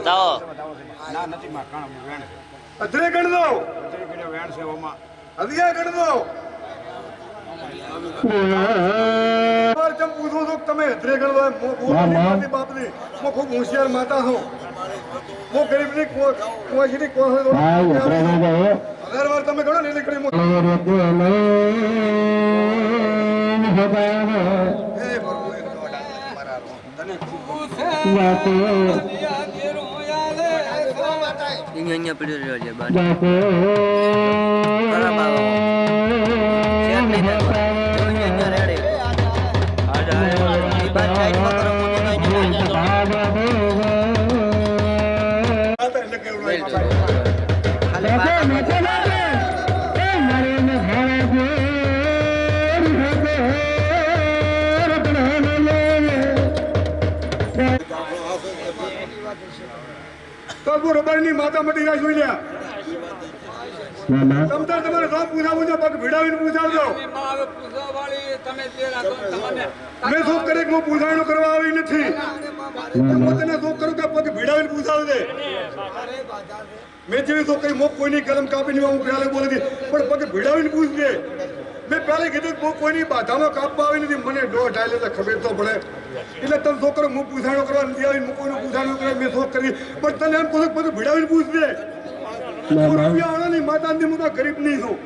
જાઓ ના નથી માં કાણ વેણ છે અધરે ગણ દો અત્યારે કીધે વેણ છે ઓમાં અધિયા ગણ દો માર ચમ પૂછો છો તમે અધરે ગણ દો મો બોલની બાપની મો ખૂબ હોશિયાર માતા છો મો ગરીબની કોશની કોહ અગર વાર તમે ગણો ને નીકળી મો અહીંયા પીડ્યો રહ્યો છે બાદ રબારીની માતા મટી જાય જોઈ લ્યા તમતાર તમારે સૌ પૂછાવું છે પગ ભીડાવીને પૂછાવજો મેં શોખ કરે હું પૂછાણું કરવા આવી નથી તને શોખ કરું કે પગ ભીડાવીને પૂછાવજે મેં જેવી શોખ કરી મોક કોઈની કલમ કાપીને હું પહેલા બોલી હતી પણ પગ ભીડાવીને પૂછજે મેં પહેલા કીધું હું કોઈની બાધામાં કાપવા આવી નથી મને દોઢ આલે તો ખબર તો પડે એટલે તમે શોખ કરો હું પૂછાણો કરવા નથી આવી કોઈનું પૂછાણો કરે મેં શોખ કરી પણ તને એમ કહું પગ ભીડાવીને પૂછજે રૂપિયા માતાની હું તો ગરીબ નહીં છું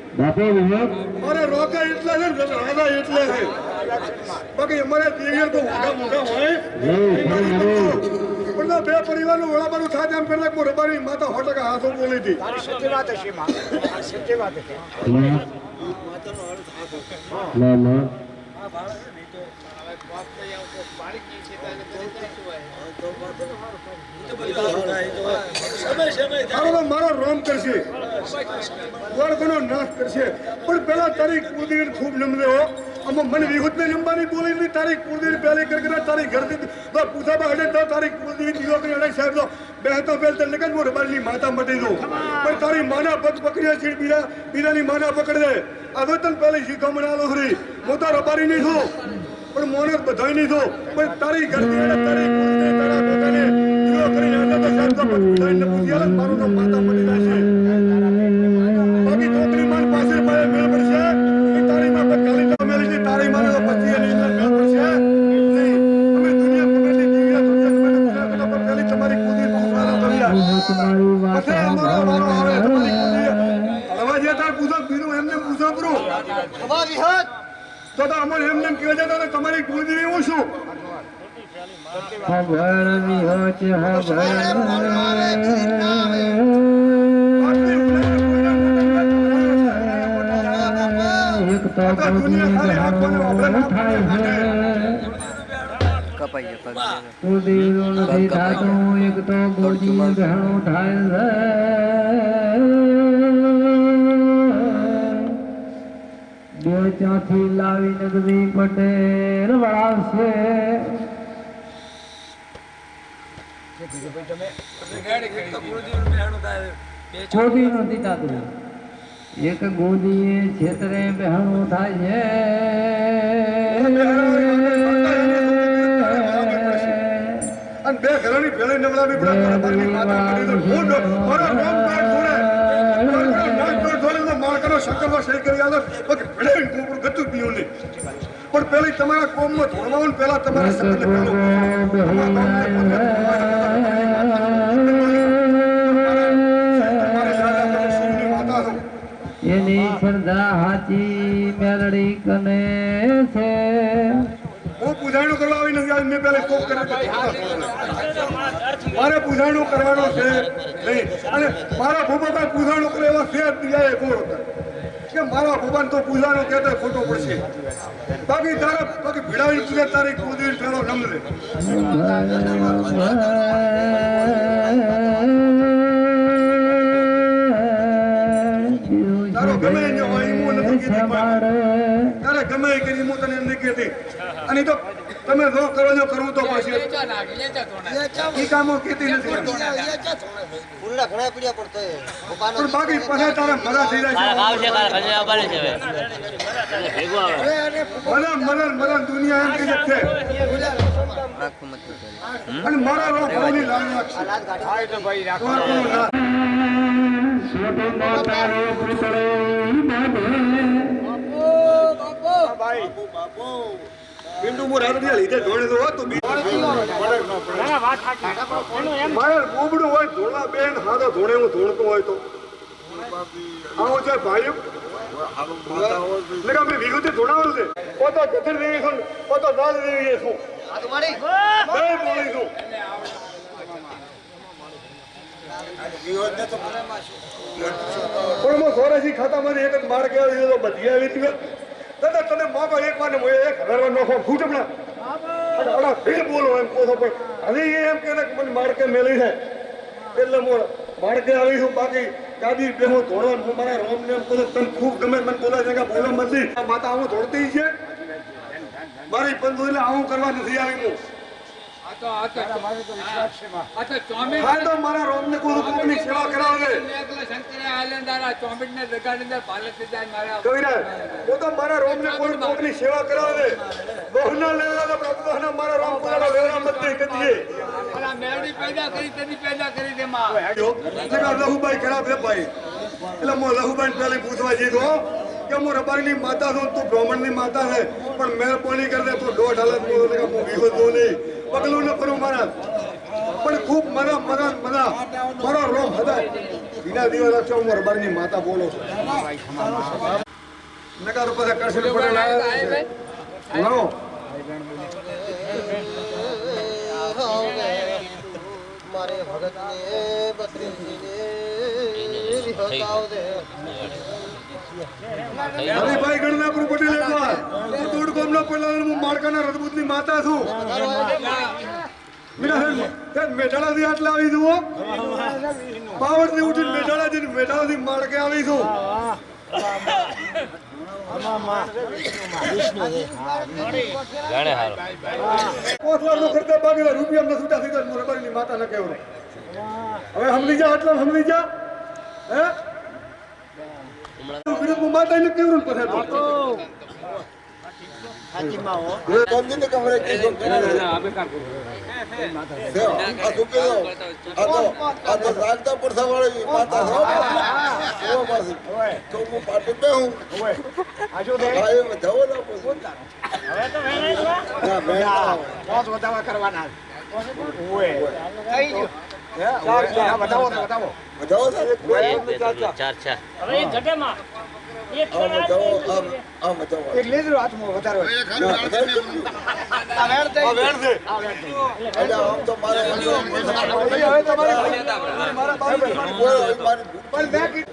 મારે રોકા એટલા છે ને રાજા એટલે છે બાકી અમારે દેવીઓ તો મોટા હોય પણ બે પરિવારનું વડાપાનું થાય એમ પહેલા હું રબારી માતા 100% હાથો બોલી હતી સત્ય વાત હશે માં સત્ય વાત છે મારો રોમ કરશે વર્ગનો નાશ કરશે પણ પેલા તારી કુળદેવી ખૂબ નમદે હો આમાં મને વિહુતને નંબાની બોલી તારી કુળદેવી પહેલી કરી તારી ઘરથી પૂછાબા હડે તો તારી કુળદેવી દીવો કરી અડે સાહેબ તો બે તો પેલ તને કદ મોર બારની માતા મટી દો પણ તારી માના પગ પકડ્યા છે બીજાની માના પકડ દે હવે તને પહેલી શીખમણ આલો હરી મોટા રબારી નહીં છો પણ મોને બધાય નહીં છો પણ તારી ઘરથી અડે તારી કુળદેવી તારા પોતાને દીવો કરીને અડે તો સાહેબ તો બધાને પૂછ્યા મારું નામ માતા મટી જાય છે બાકી છોકરી માન પાસે મેળ પડશે તારી માં કાલી તો મેળી છે તારી માને તો પછી એની અંદર મેળ પડશે અમે દુનિયા પકડી દીવી દુનિયા પર પહેલી તમારી કુળદેવી પૂછવાનો કર્યા પછી અમારો વારો આવે તમારી કુળદેવી હવે જે તાર પૂછો બીજું એમને પૂછો કરો અમારી હાથ તો અમારે એમને કહે છે તો તમારી કુળદેવી હું છું ભરણી હોચ ત્યાંથી લાવી નગરી પટેલ વળાવશે ગોદી નથી થતું એક ગોદીએ છેતરે બહેણું થાય અને બે ઘરની ભેળે નવલાવી પડે માતા કરી દો હું મારો નામ કાઢ છોડે માર્કનો શંકરનો સહી કરી આલો ઓકે ભેળે ઉપર ગતું પીયું ને પણ પેલી તમારા કોમમાં ધોળવાનું પહેલા તમારા શબ્દને એની શ્રદ્ધા હાચી મેલડી કને છે હું પૂજાણું કરવા આવી નથી આવી મેં પહેલા સ્ટોપ કરે મારે પૂજાણું કરવાનો છે નહીં અને મારા ભૂપા પૂજાણું કરે એવા છે બીજા કોણ કે મારા ભગવાન તો પૂજાનો કહેતા ખોટો પડશે બાકી તારે બાકી ભીડાવી પૂજે તારી કુળદેવી ફેરો નમલે તારો ગમે એને હોય હું નથી કહેતી તારે ગમે એ કરી હું તને નથી કહેતી અને તો તમે જો કરો છો કરવું તો પાછી એ કામો કહેતી નથી ફૂલના ઘણા પીડિયા પડતો પણ બાકી પછી તારે મજા થઈ જાય છે મજા દુનિયા એમ કે છે આખું મત કરે. અને મારા રોમ ભાવની લાગણી રાખશે હા એ તો ભાઈ રાખો તમારું નામ ભાઈ બિંદુ મો રાતડિયા લીધે ધોણે તો હોત તો મારા બોબડું હોય ધોળા બેન હાથો ધોણે હું ધોળતો હોય તો આવો છે ભાઈ લગા મેં વિગતે ધોણાવું છે પોતો ચતુર દેવી છું પોતો દાદ દેવી છું આ તમારી બે બોલી છું પણ મો સોરાસી ખાતામાંથી એક જ માર કે આવી તો બધી આવી હતી દાદા તને મોકો એક વાર ને મોએ એક હજાર નોખો ફૂટમણા અડા ફેર બોલો એમ કહો પણ હવે એમ કે મને માર કે મેલી છે એટલે મો માર કે આવી છું બાકી ગાદી બેહો ધોળો હું મારા રોમ ને એમ કહું તને ખૂબ ગમે મને બોલા છે કે બોલો મતલી માતા આવું ધોળતી છે મારી બંધુ એટલે આવું કરવા નથી આવી હું હા તો મારા રોમ ને કોઈ કોકની સેવા કરાવે કવિરાજ वो तो मारा रोम ने कोई कोकनी सेवा करावे बहुना लेवला तो प्रभुना मारा रोम कोला लेवला मत दे कदिए અલા મેરડી પેદા કરી તેની પેદા કરી દે માં જો લગા લહુભાઈ ખરાબ છે ભાઈ એટલે મો લહુભાઈ પેલી પૂછવા જીધો કે મો રબારની માતા છું તું બ્રાહ્મણની માતા છે પણ મહેરબાની કર દે તું દોઢ હાલત મો લગા મો વિહો દો નહીં પગલું ન કરું મારા પણ ખૂબ મજા મારો રોમ હતા બીના દિવસ રક્ષો મો રબારની માતા બોલો છું નકા રૂપે કરશે પડે લાવો મારે ભગત ને બત્રીજીને વિહતાવ દે હરિભાઈ ગણનાપુર પટેલ એકવાર હું તોડ ગામનો પહેલા હું માળકાના રજપૂતની માતા છું મેઢાળાથી આટલા આવી છું પાવડથી ઉઠીને મેઢાળાથી માળકે આવી છું પોતવાનો ખર્ચા બાકી રૂપિયા અમને છૂટા થઈ ગયા રબારીની માતા ન કહેવું હવે સમજી જા આટલા સમજી જા હે વિરુદ્ધ માતા ને કેવું પછી તો બંધીને કમરે કીધો આ તો રાંતા પડસા વાળી માતા છે ઓ પાછી તો હું પાટે બે હું આજો દે આયો જાવ ના હવે તો વેણ પોત વધાવા કરવાના ઓય થઈ ગયો ચાર બતાવો બતાવો હવે એ ઘટેમાં એક એક લેજો હાથમાં વધારે આ વેણ થઈ એટલે આમ તો મારે હવે તમારે મારા પણ બાકી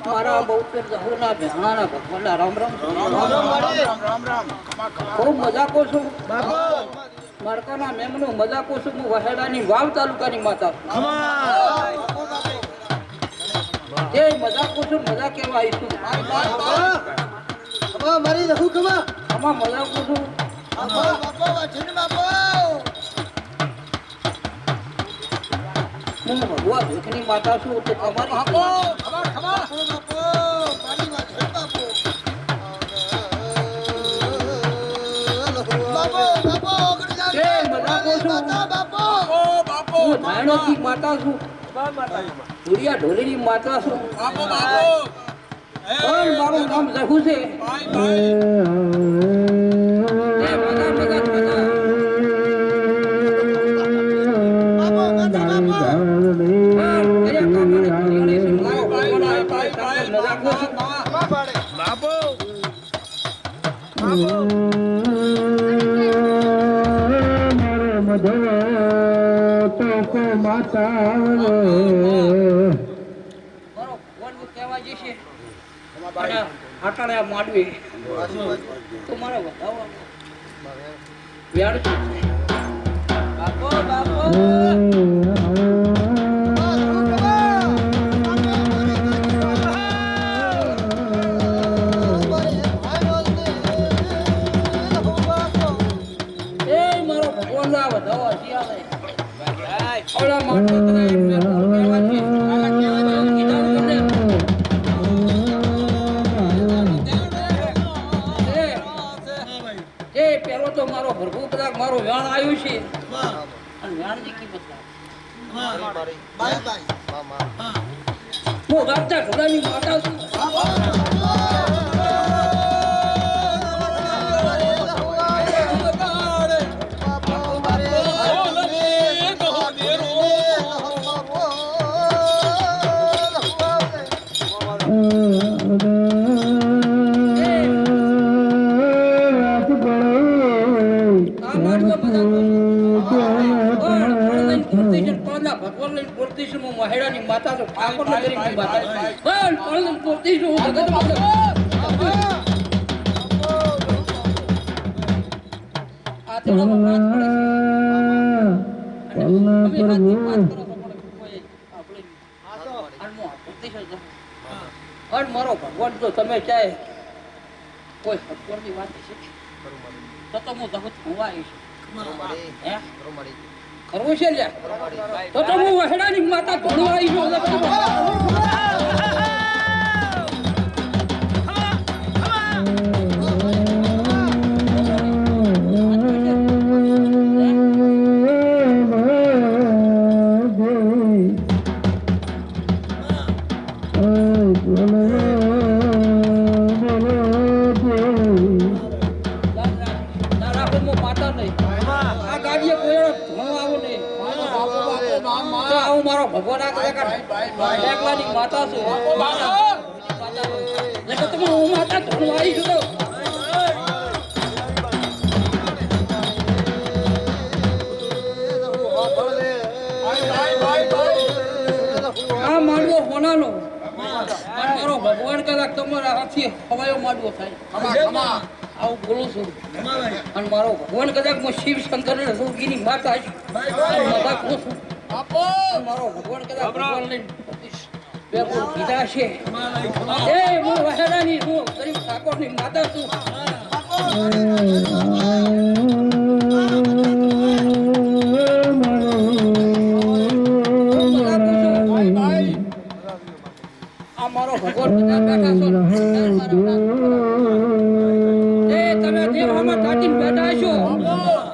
મારા બહુતેર જહોના ભેણાના ભગવાનના રામ રામ ખૂબ મજાકો છું મારકાના મેમનો મજાકો છું હું વહેડાની વાવ તાલુકાની માતા એ મજાકો છું મજા કેવા આવીશું મારી રહું કમા આમાં મજાકો છું હું ભગવા ભીખની માતા છું તો તમારી છું હું ધાયણોથી માતા છું ધુરિયા ઢોલીની માતા છું પણ મારું નામ જહુ છે એ મગા મગા મગા માંડવી તો મારે વધાવો વ્યાડ બાપો બાપો પેલો તો મારો ભરભુ કદાચ મારો વ્યાણ આવ્યું છે અને વ્યાણની કિંમત હું રાજા ઘોડાની માતા છું મહેડાની માતા તો ઠાકોર નગરીની માતા પણ પણ પોતી છું જગત આ તો વાત પડે મારો ભગવાન તો તમે ચાહે કોઈ હકરની વાત છે તો હું જગત ખોવાઈશ ખરું છે લ્યા તો હું વહેડાની માતા ભણવા આવી છું ભગવાન એકલાની માતા છું હું માતા ધોળવા આવી છું આ માંડવો હોનાનો મારો ભગવાન કદાચ તમારા હાથથી હવાયો માંડવો થાય આવું બોલું છું અને મારો ભગવાન કદાચ હું શિવ શંકર રોગીની માતા છું મજાક કહું છું મારો ભગવાન કદાચ ભગવાન લઈને બે બોલ કીધા છે એ હું વહેડાની હું ગરીબ ઠાકોરની માતા છું આ મારો ભગવાન બધા બેઠા છો એ તમે દેવામાં તાકીને બેઠા છો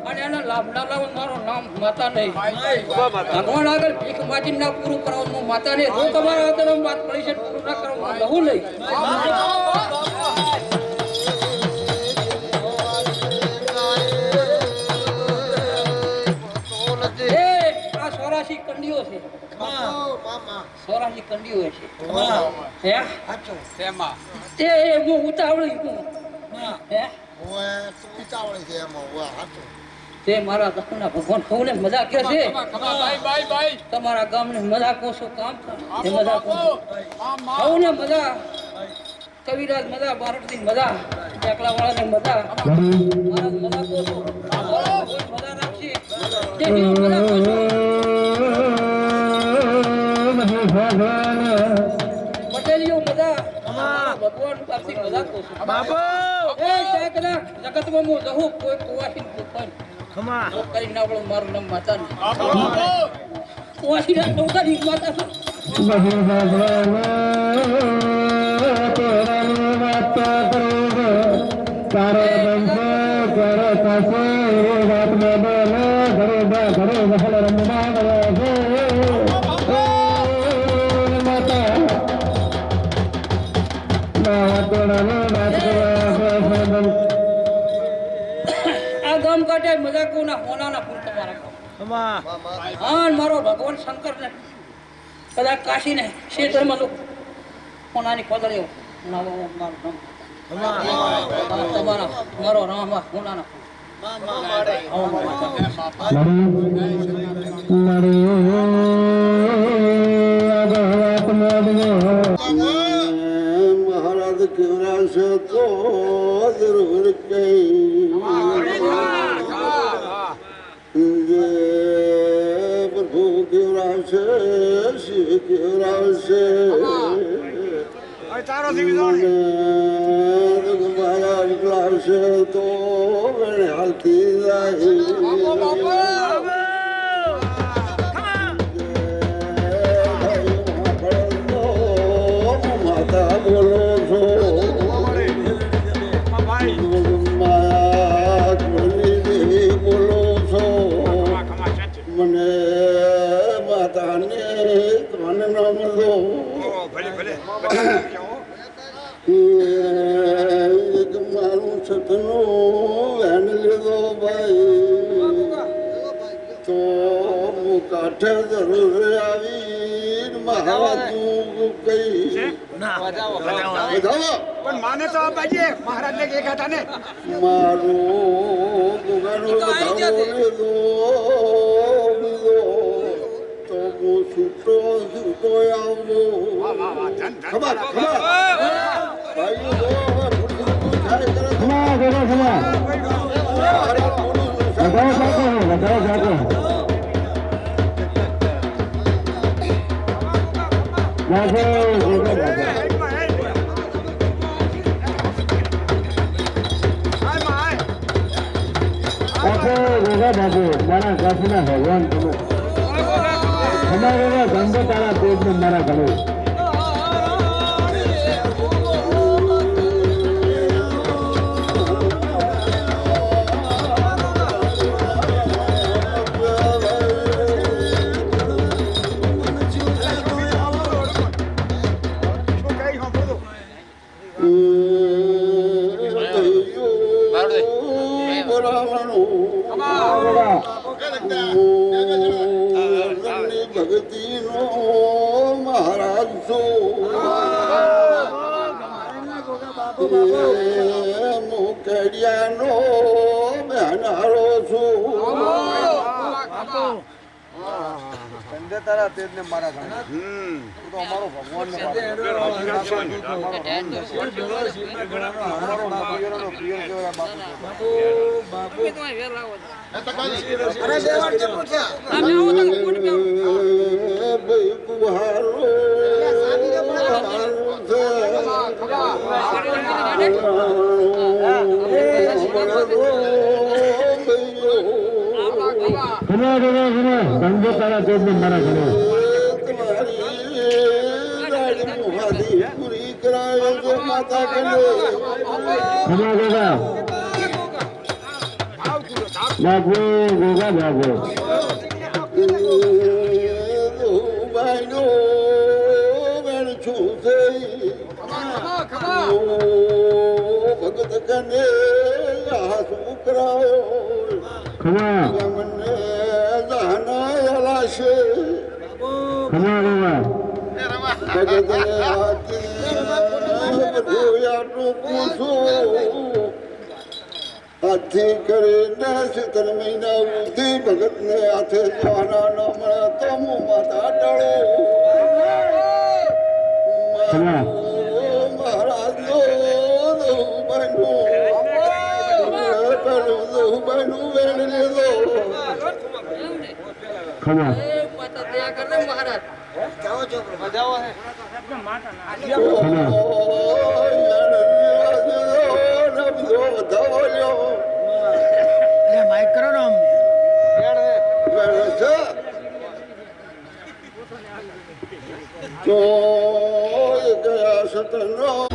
અને એના લાભ ના લાવો મારું નામ માતા નહીં ભગવાન આગળ ભીખ માટી ના પૂરું કરાવવાનું માતા ને જો તમારા આગળ વાત પડી છે પૂરું ના કરવાનું લહું નહીં આ સોરાશી કંડીઓ છે સોરાશી કંડીઓ છે હે સાચો શેમાં તે હું ઉતાવળી હું હે ઉતાવળી છે એમાં સાચો તે મારા દખના ભગવાન સૌને મજા કે છે તમારા ગામને મજા કોશો કામ એ મજા કોશો સૌને મજા કવિરાજ મજા બારડની મજા એકલા વાળાને મજા મારા મજા કોશો મજા રાખશે તે મજા કોશો પટેલીઓ મજા ભગવાન પાસે મજા કોશો બાપો એ જગતમાં હું રહું કોઈ કુવાસી પણ ખમા કરી નાવળો મારું નામ માતા ને કુવાસી ના નૌકાની માતા છું તારે બંધ કરો કસે વાત બોલે આ ગામ કાઢે મજાકુના હોનાના ફૂલ તમારા હા મારો ભગવાન શંકર ને કદાચ કાશી ને ક્ષેત્રમાં તો હોનાની પદળીઓ તમારા મારો રામ હોનાના મહારાજ કેવરા છે તો જરૂર કઈ પ્રભુ કેવરા છે શિવ કેવરા છે મહારાજ લાવશે તો હાલતી જાય માતા બોલો છો માયા દેવી બોલો છો મને માતાને કાન નામ દો એક મારું સતનું વેન લીધો ભાઈ તો હું કાંઠે જરૂર આવી મહારાજ કઈ પણ માને તો આપજે મહારાજ ને કે હતા ને મારું ગુગાનો બધાવો લીધો તો હું છૂટો આવજો ખબર ભાઈઓ મારા કાશીના ભગવાન તમે તમારા ધંધો તારા પેટને મારા ઘરે ભક્તિ નો મહારાજ છો મોકડિયાનો બહેનારો છું તારા તેજ ને મારા તો અમારો ભગવાન ધંધો તારા પેટને મારા ઘરે પૂરી કરાવે છે માતા કને બાપુ ગોગા બાપુ ભાઈનો વેણ છું ભગત કને હાથ ઉકરાયો ખમા મને જાના છે ખમા ભગતને હાથે રોયાનું પૂછું હાથી કરીને શીતળ મહિના ઉધી ભગતને હાથે જવાના ન મળે તો હું માતા ટળો મહારાજનો દહુબાઈનું વેણ લીધો ખમા મહારાજ તો ગયા સતનો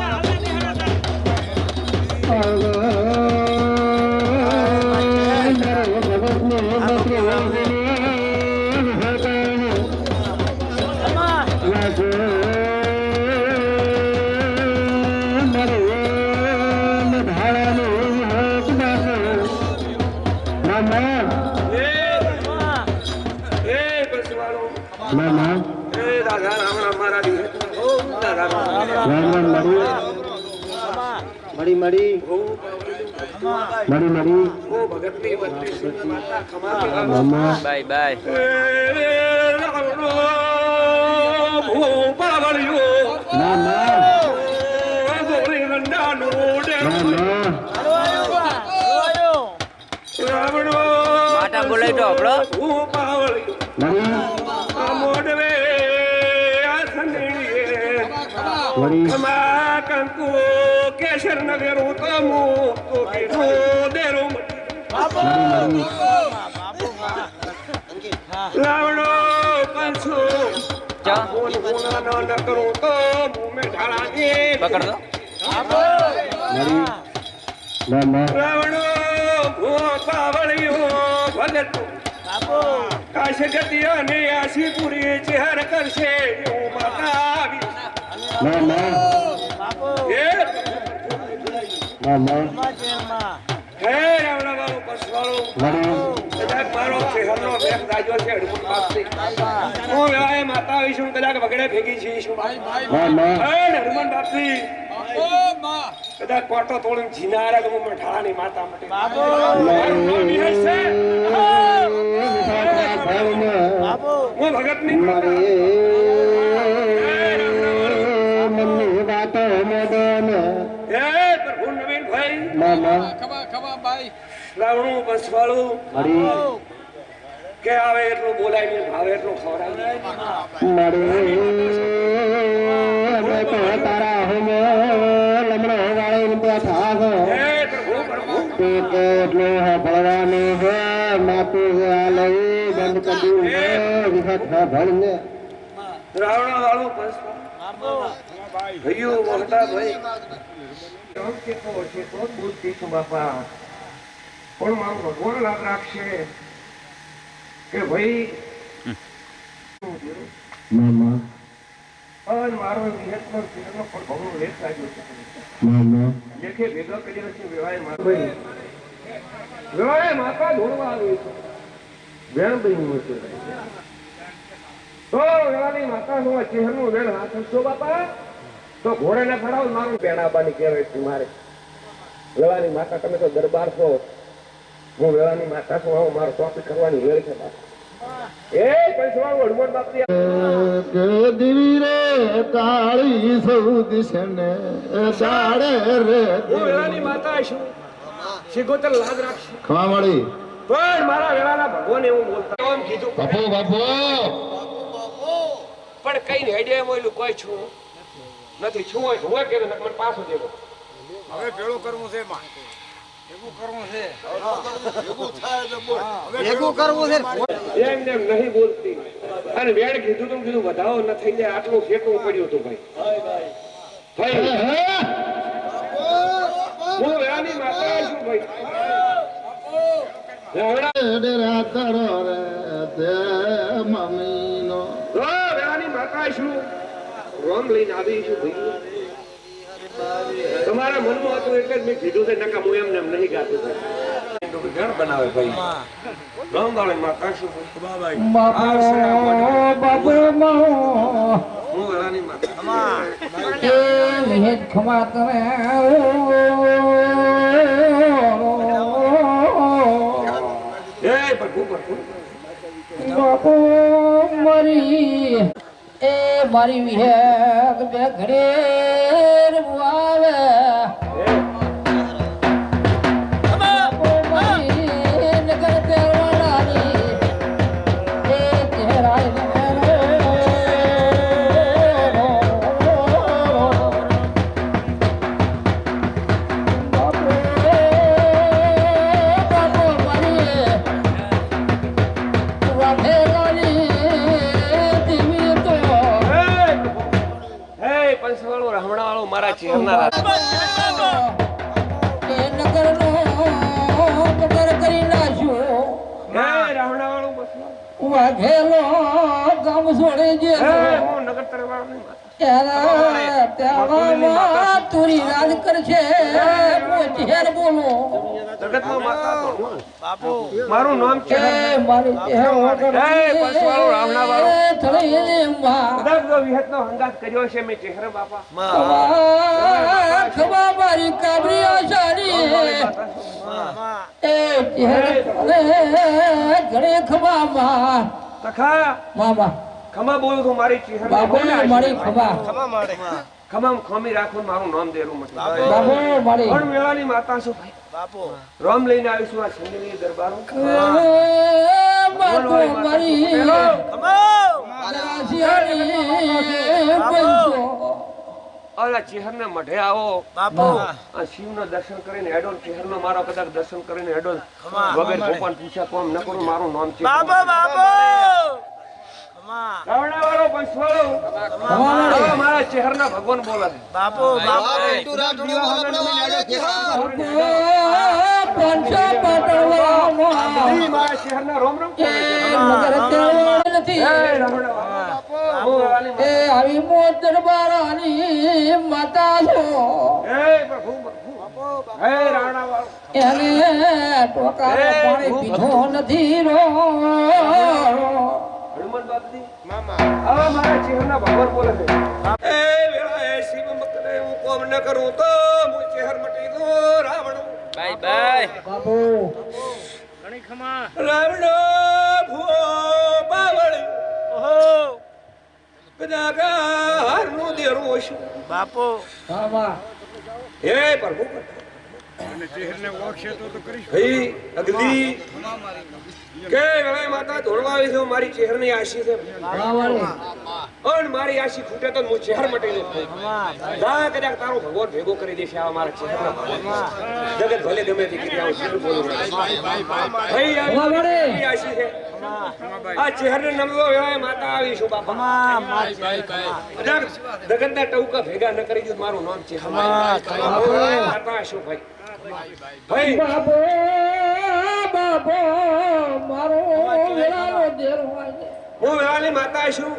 ભગત એ બસવાળો મામા એ રાધા રામણા મારા દી રાધા રામ રામ રામ મળી મળી ઓ ભગતની બત્રી સુન માતા ખમા મામા બાય બાય રાવણો ભૂપાવળિયો મામા ગોરી રંડાનો ડેરો મામા રાવણો માટા બોલાય તો આપણો ભૂપાવળિયો મળી આ મોડવે આ સંડીએ મળી ખમા કંકુ કેસર નગર ઉતમુ તો કેનો દેરો મળી રાવણો કંસો ચા બોલ બોલા ન કરું તો મું મે ઢાળા દે પકડ દો મળી મામા રાવણો ભૂપાવળિયો ભલે તું કાશ ગતિઓ ને આશીપુરી ચહેર કરશે હું માતા આવી મામા એ મામા હે રાવણ વાળો પસવાળો મળી કદાચ મારો ચહેરનો વેગ રાજો છે અડમુટ બાપથી હું વેવાય માતા આવીશું કદાચ વગડે ભેગી છીશું મામા હે હનુમાન બાપથી કદાચ કોટો તોડીને જીનારા તો હું ઠાળાની માતા માટે હું ભગતની મમ્મી વાતો મોદન હે પ્રભુ નવીન ભાઈ મામા રાવણું પસવાળું મળી કે આવે એટલું બોલાય ને ભાવે એટલું ખવડાય મળી તો તારા હોમ લમણો વાળી બેઠા છો હે પ્રભુ પ્રભુ તે કેટલો ભળવાનું છે માતું આ લઈ બંધ કર્યું છે વિખત ભળને રાવણ વાળું પસવાળું ભાઈઓ મોટા ભાઈ કેતો છે તો બુદ્ધિ છું બાપા પણ મારું ભગવાન લાભ રાખશે કે ભાઈ મામા અન મારો વિહતનો જીવનનો પણ ભગવાન લેત લાગ્યો છે મામા જેકે ભેગા કર્યો છે વિવાહ માતા ભાઈ વિવાહ માતા ધોળવા આવી છે વેણ બન્યું છે તો વિવાહની માતા નો ચહેરનું વેણ હાથ છો બાપા તો ઘોડે ના ખડાવ મારું બેણાબાની કહેવાય છે મારે વેળાની માતા તમે તો દરબાર છો હું વેળાની માતા છું હું મારો ટોપિક કરવાની વેળ છે બાપા એ પૈસા હનુમાન બાપની કે દિવી રે કાળી સૌ દિશને સાડે રે હું વેળાની માતા છું શીખોતર લાગ રાખશે ખવા મળી પણ મારા વેળાના ભગવાન એવું બોલતા એમ કીધું બાપુ બાપુ પણ કઈ ને હેડે એમ ઓલું કોઈ છું નથી છું હોય હું કે મને પાછું દેવો હવે ભેળું કરવું છે માં એમને એમ નહીં બોલતી અને વેણ કીધું તો કીધું વધાવો ન થઈ જાય આટલું ફેટવું પડ્યું હતું ભાઈ ભાઈ હું વેળાની માતા છું ભાઈ ડેરા તરો રે તે મમ્મીનો વેળાની માતા છું રોમ લઈને આવી છું ભાઈ તમારા મનમાં હતું એટલે જ મેં કીધું છે નકા હું એમને એમ નહીં ગાતું ઘણ બનાવે ભાઈ રામદાળે માતા છું બાપુ હું વેળાની માતા એ વિહેત ખમા તમે એ પ્રભુ પ્રભુ બાપુ મારી એ મારી વિહેત બે ઘડે આવે બાપુ મારી નગર કરવાનાની એ ચહેરાય મારા ચહેરના કરી નાખ્યો રાવણા વાળું બસ વાઘેલો ગામ છોડે જે હું નગર તરફ વાળો નહીં માતા ત્યાંમાં તુરી રાજ કરશે ઝેર બોલો જગતમાં માતા ધોળવા. મારું નામ કે ચેહર. મારી ઝેર પશુવાળો, રાવણાવાળો. થળી માં કદાચ જો વિહતનો હંગાત કર્યો છે મેં ચેહર બાપા. ખબા મારી કાબરીઓ સારી એ ઝેર ઘરે ખબા માં સખા મામા ખમા બોલું છું મારી ચેહર બાબુ મારી ખબા ખમામ ખમી રાખું ને મારું નામ દેરું મત. બાબુ મારી પણ વેળાની માતા છું ભાઈ. રામ લઈને આવીશું આ સંજયની દરબારો. બાબુ મારી ઓલા ચેહરના મઢે આવો. આ શિવના દર્શન કરીને હેડો. ચેહરનો મારો કદાચ દર્શન કરીને હેડો. વગર ભગવાન પૂછ્યા કોમ ન કરું મારું નામ છે રાવણાવાળો પંચવાળો. મારા ચેહરના ભગવાન બોલે છે. મારા ચેહરના રોમ રોમ બોલે છે. હે રાવણાવાળો. હું વેળાની માતા. આવી મોત દરબારાની માતા છો હે પ્રભુ પ્રભુ. હે રાવણાવાળો. એને ટોકાનો પાણી પીધો નથી રો હનુમાન બાપજી હવે મારા ચેહરના ભગવાન બોલે છે. એ વેળા એ શિવ મકરે હું કોમ ન કરું તો હું ચેહર મટી દો રાવણ. Bye bye. બાપુ ઘણી ખમા રાવણ ભૂ બાવળ. ઓહો કદાચ હારનું દેરું હશે. મામા હે પ્રભુ ભાઈ અગદી કે વેળાએ માતા ધોળવા આવી છે. મારી ચેહરની આશી છે અને મારી આશી ખૂટે તો હું ચેહર મટી દઉં. જા કદાચ તારો ભગવાન ભેગો કરી દેશે આ મારા ચેહરના ભગવાન. જગત ભલે ગમે તે કરી આવું શું બોલું ભાઈ આ આશી છે. આ ચેહરને નમવો વેળાએ માતા આવી છું બાપા. જગતના ટૌકા ભેગા ન કરી દીધું મારું નામ છે માતા શું ભાઈ ભાઈ બાપુ બાપુ મારો વેળાનો દેરો વાગે હું વેળાની માતા છું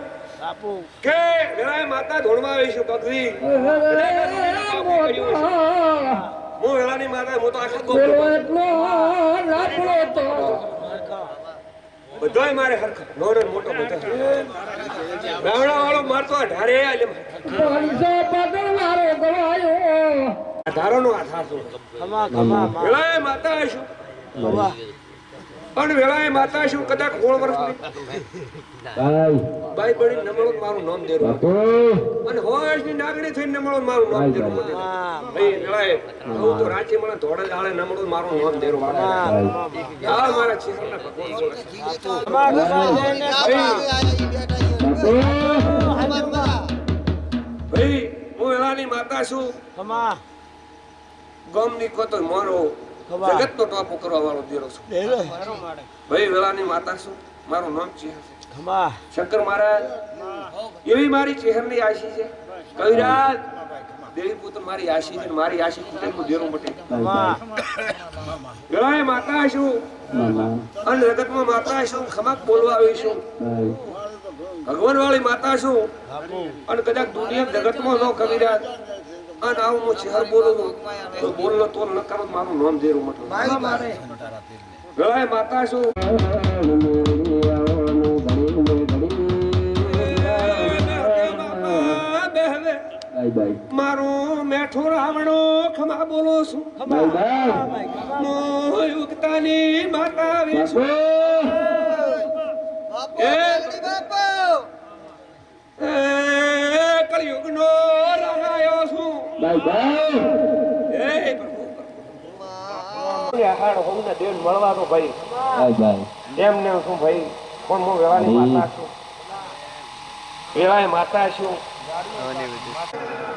કે વેળાએ માતા ધોળમાં આવી છું પગરી. હું વેળાની માતા. હું તો આખા ગોળ બધાય મારે હરખ નોનો મોટો બધો રાવણા વાળો મારતો ઢારે ધારોનો આધાર છું. વેળાએ માતા છું પણ વેળાએ માતા છું કદાચ 16 વર્ષની બાઈ બળી નમળો મારું નામ દેરું અને હોશની નાગણી થઈને નમળો મારું નામ દેરું ભાઈ વેળાએ હું તો રાંચી મળે ધોળે જાળે નમળો મારું નામ દેરું આ મારા ચેહરના ભગવાન ભાઈ હું વેળાની માતા છું. ગામની કોતો મારો જગતનો ટોપો કરવા વાળો દેરો છું. ભાઈ વેળાની માતા છું. મારું નામ ચેહર છે. શંકર મહારાજ એવી મારી ચેહરની આશી છે. કવિરાજ દેવી પુત્ર મારી આશી છે. મારી આશી પુત્ર નું દેરું મટે. વેળાએ માતા છું અને જગતમાં માતા છું. ખમાક બોલવા આવી છું. ભગવાન વાળી માતા છું અને કદાચ દુનિયા જગતમાં ન કવિરાજ અને આવું હું ચેહર બોલું તો બોલનો તો ન કરો મારું નામ દેરું મટલું. વેળાએ માતા છું મારું મેઠું રાવણો ખમા બોલો છું. ઉગતાની માતા આવી છું. કળિયુગનો રાણાયો છું. મળવાનો ભાઈ એમને શું ભાઈ પણ હું વેળાની માતા છું. વેળાએ માતા છું.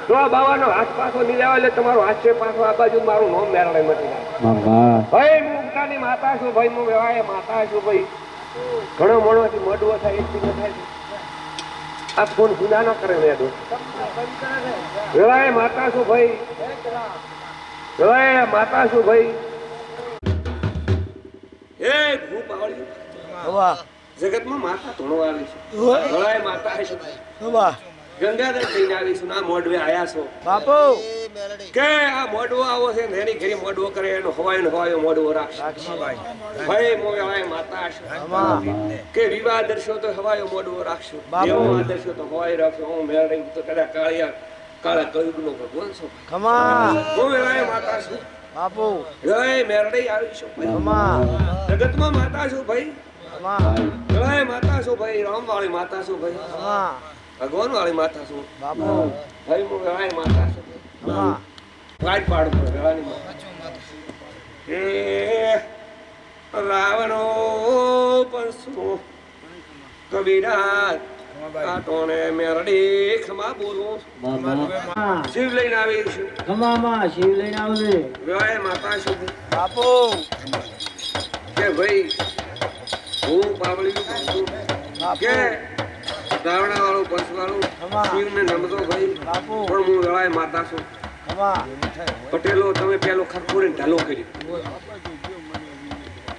જો બાવાનો હાથ પાછો નહીં લેવા એટલે તમારો હાથ છે પાછો આ બાજુ મારું નામ મેળવે મટી જાય. ભાઈ હું ઉગતાની માતા છું. ભાઈ હું વેળાએ માતા છું. ભાઈ ઘણો મોણોથી મડવો થાય એક દિવસ થાય છે. આ ફોન ગુના ન કરે મેં વેળાએ માતા છું ભાઈ. વેળાએ માતા છું ભાઈ. એ ભૂપ આવડી જગતમાં માતા ધોણો આવી છે. વેળાએ માતા છે. ગંગાધર થઈને આવીશું આ મોડવે આયા છો બાપુ કે આ મોડવો આવો છે ને એની ઘરે મોડવો કરે એનો હવાયો મોડવો રાખશે ભાઈ મોય માતા હશે કે વિવાહ દર્શો તો હવાયો મોડવો રાખશો દેવમાં દર્શો તો હવાય રાખશો હું મેળવી તો કદાચ કાળા કયુગનો ભગવાન છો ખમા હું વેળાએ માતા છું બાપુ વેળાએ મેરડી આવીશું ખમા જગતમાં માતા છું ભાઈ ખમા વેળાએ માતા છું ભાઈ રામવાળી માતા છું ભાઈ ખમા ભગવાન વાળી માતા છું બાપુ ભાઈ હું વેળાએ માતા છું ખમા રાઈટ પાડું પડે વેળાની માતા એ રાવણો પંસુ કવિરાજ કાટોને મેરડી ખમા બોલું શિવ લઈને આવી છું ખમા માં શિવ લઈને આવજે વેળાએ માતા છું બાપુ કે ભાઈ હું બાવળીનું ભક્તું કે રાવણા વાળું પંચ વાળું શિવને નમતો ભાઈ બાપુ પણ હું વેળાએ માતા છું ખમા પટેલો તમે પેલો ખરખોરીને ઢાલો કરી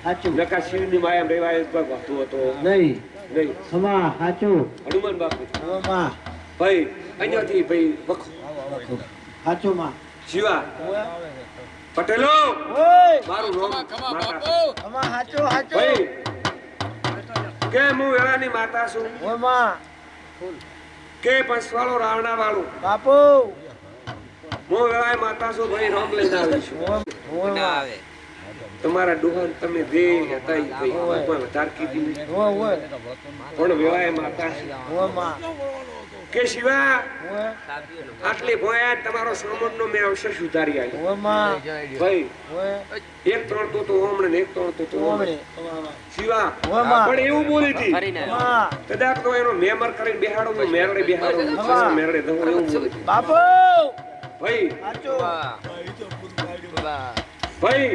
સાચું નકા શિવની માયા રેવાય ભક્તો હતો નહીં નહીં ખમા સાચું હનુમાન બાપુ ખમા ભાઈ અહીંયાથી ભાઈ વખો સાચું માં શિવા પટેલો ઓય મારું નામ માતા ખમા સાચું સાચું ભાઈ કે હું વેળાની માતા છું ઓય માં કે પંચવાળો રાવણા વાળું બાપુ હું વેળાએ માતા છું ભાઈ રામ લઈને આવીશું ઓય ના આવે તમારા ડોહાન તમે જે હતા ઈ ભાઈ પણ વધારે કીધી નહીં. ઓય પણ વેળાએ માતા છે ઓય માં કે શિવા ઓય આટલી ભોયા તમારો સામાનનો મેં અવસર સુધારી આવ્યો ઓય માં ભાઈ ઓય એક ત્રણ તો ઓમણે ને એક ત્રણ તો ઓમણે શિવા ઓય માં. પણ એવું બોલી હતી ફરીને માં કદાચ તો એનો મેમર કરીને બેહાડો હું મેરડે બેહાડો હા. મેરડે દઉં એવું બોલી હતી. બાપુ ભાઈ સાચું ભાઈ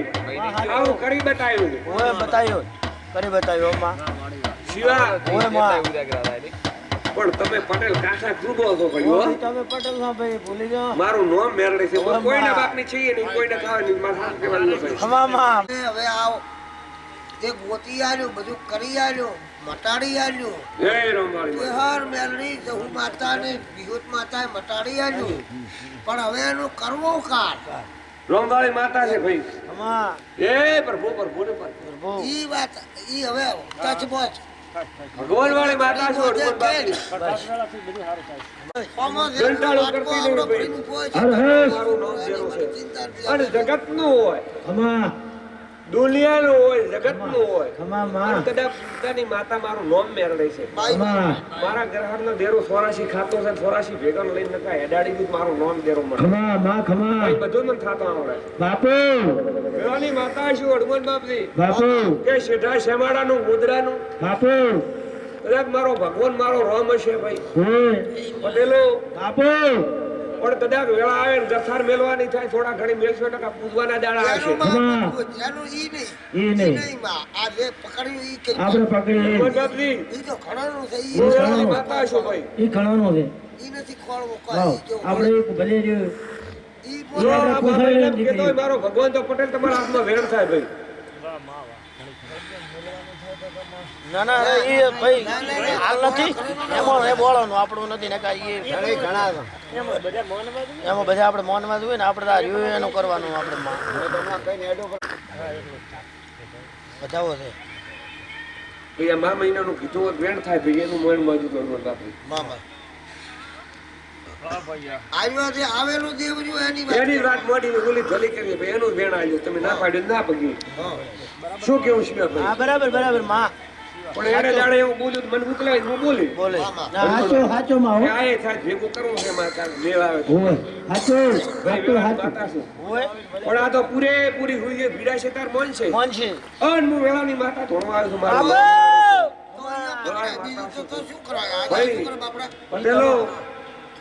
આવું કરી બતાવ્યું છે. ઓય બતાયો કરી બતાયો માં શિવા ઓય માં પણ તમે પટેલ કાંઠા ખૂબ છો ભાઈ હો. ઓય તમે પટેલ ના ભાઈ ભૂલી ગયો મારું નામ મેરડે છે ઓય કોઈના માં. બાપની છીએ નહીં કોઈને ખાવાની મારે હાથ કહેવાનું નથી. ખમા માં હવે આવો તે ગોતી આલ્યો બધું કરી આલ્યો મટાડી આલ્યો જય રામવાળી તે હર મેલડી જહુ માતાને વિહુત માતાએ મટાડી આલ્યું પણ હવે એનું કરવો કાર રામવાળી માતા છે ભાઈ ખમા એ પ્રભુ પ્રભુ ને પ્રભુ. પ્રભુ ઈ વાત ઈ હવે ટચ બોચ ભગવાન વાળી માતા છો હનુમાન બાપની. ઘંટાળો કરતી નહીં ભાઈ. મારું નામ જેનું છે અને જગતનું હોય ખમા દુનિયાનું હોય જગતનું હોય ખમા અને માં કદાચ પોતાની માતા મારું નામ મેરડે છે ખમા મારા ગ્રહણનો દેરો 84 ખાતો છે 84 ભેગાનો લઈને નકા હેડાડી દીધું મારું નામ દેરો મળે ખમા માં ખમા ભાઈ બધું મને થાતો આવડે બાપુ વેળાની માતા છું હનુમાન બાપજી બાપુ કે સીધા શેમાડાનું મુદ્રાનું બાપુ કદાચ મારો ભગવાન મારો રામ હશે ભાઈ ઓય પટેલો બાપુ પણ કદાચ વેળા આવે ને જથાર મેલવાની થાય થોડા ઘણી મેલશો ટકા પૂજવાના દાડા આવશે એનું માં એનું ઈ નહીં ઈ નહીં નહીં માં આ જે પકડ્યું ઈ કે આપણે પકડી હનુમાન બાપજી ઈ તો ઘણાનું છે ઈ હું વેળાની માતા છું ભાઈ ઈ ખણવાનો છે ઈ નથી ખોળવો વાવ કોઈ જો આપણે એક ભલે રહ્યું ઈ જો બોલે આ બાપાને એમ કહેતો હોય મારો ભગવાન તો પટેલ તમારા હાથમાં વેણ થાય ભાઈ ના ના એ ભાઈ હાલ નથી એમાં એ બોલવાનું આપણું નથી ને કાંઈ એ ઘણા એમાં બધા આપણે મૌનમાં જોઈએ ને આપણે આ રહ્યું એનું કરવાનું આપણે બતાવો છે ભાઈ આ મા મહિનાનું કીધું હોત વેણ થાય ભાઈ એનું મન બાજુ કરવું બાપુ મામા આવ્યો છે આવેલું દેવ જો એની વાત એની વાત મોટી ને બોલી ભલી કરી ભાઈ એનું વેણ આવ્યું તમે ના પાડ્યું ના પગી શું કેવું છે ભાઈ હા બરાબર બરાબર માં પણ એને જાણે એવું બોલ્યું તો મને ઉકલાય હું બોલી બોલે સાચો સાચો માં કે આ એ થાય ભેગું કરવું છે મારે કાંઈક મેળ આવે તો. હોય સાચો ભાઈ વેળાની માતા છું. હોય પણ આ તો પૂરેપૂરી હુઈ ગઈ ભીડા છે તાર મન છે મન છે અન હું વેળાની માતા ધોળવા આવ્યો છું મારું બાપુ તો અહીંયા પકડાય, બીજું તો શું કરાય આ ભાઈ. શું કરે બાપડા પટેલો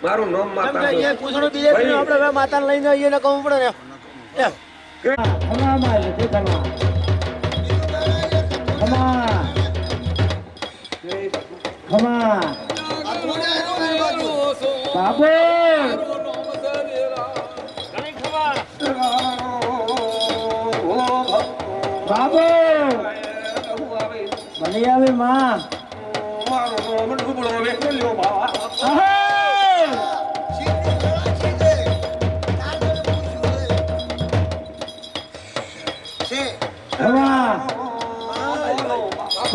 મારું નામ કેમ માતા કે છે. એ પૂછડું બીજે ભાઈ. આપણે માતાને લઈને આવીએ ને કહું પડે ને એમ કે- ખમામાં આવે છે ખમા ખમા ખમા આ થોડે એનું એ બાજુ બાપુ બાપુ ભલે આવે માં મારું નામ ડૂબળો વેકલ્યો બાવા. આહે!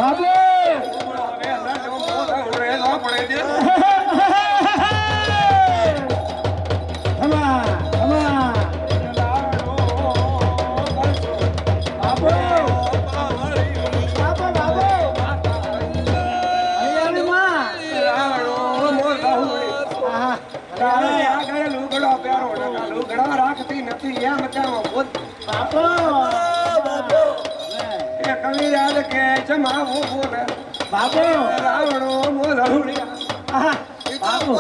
બાબુ રાખતી નથી એમ કેવો કવિ યાદ કે જમાવું બોલે બાબુ રાવણો બોલ બાબુ બાબુ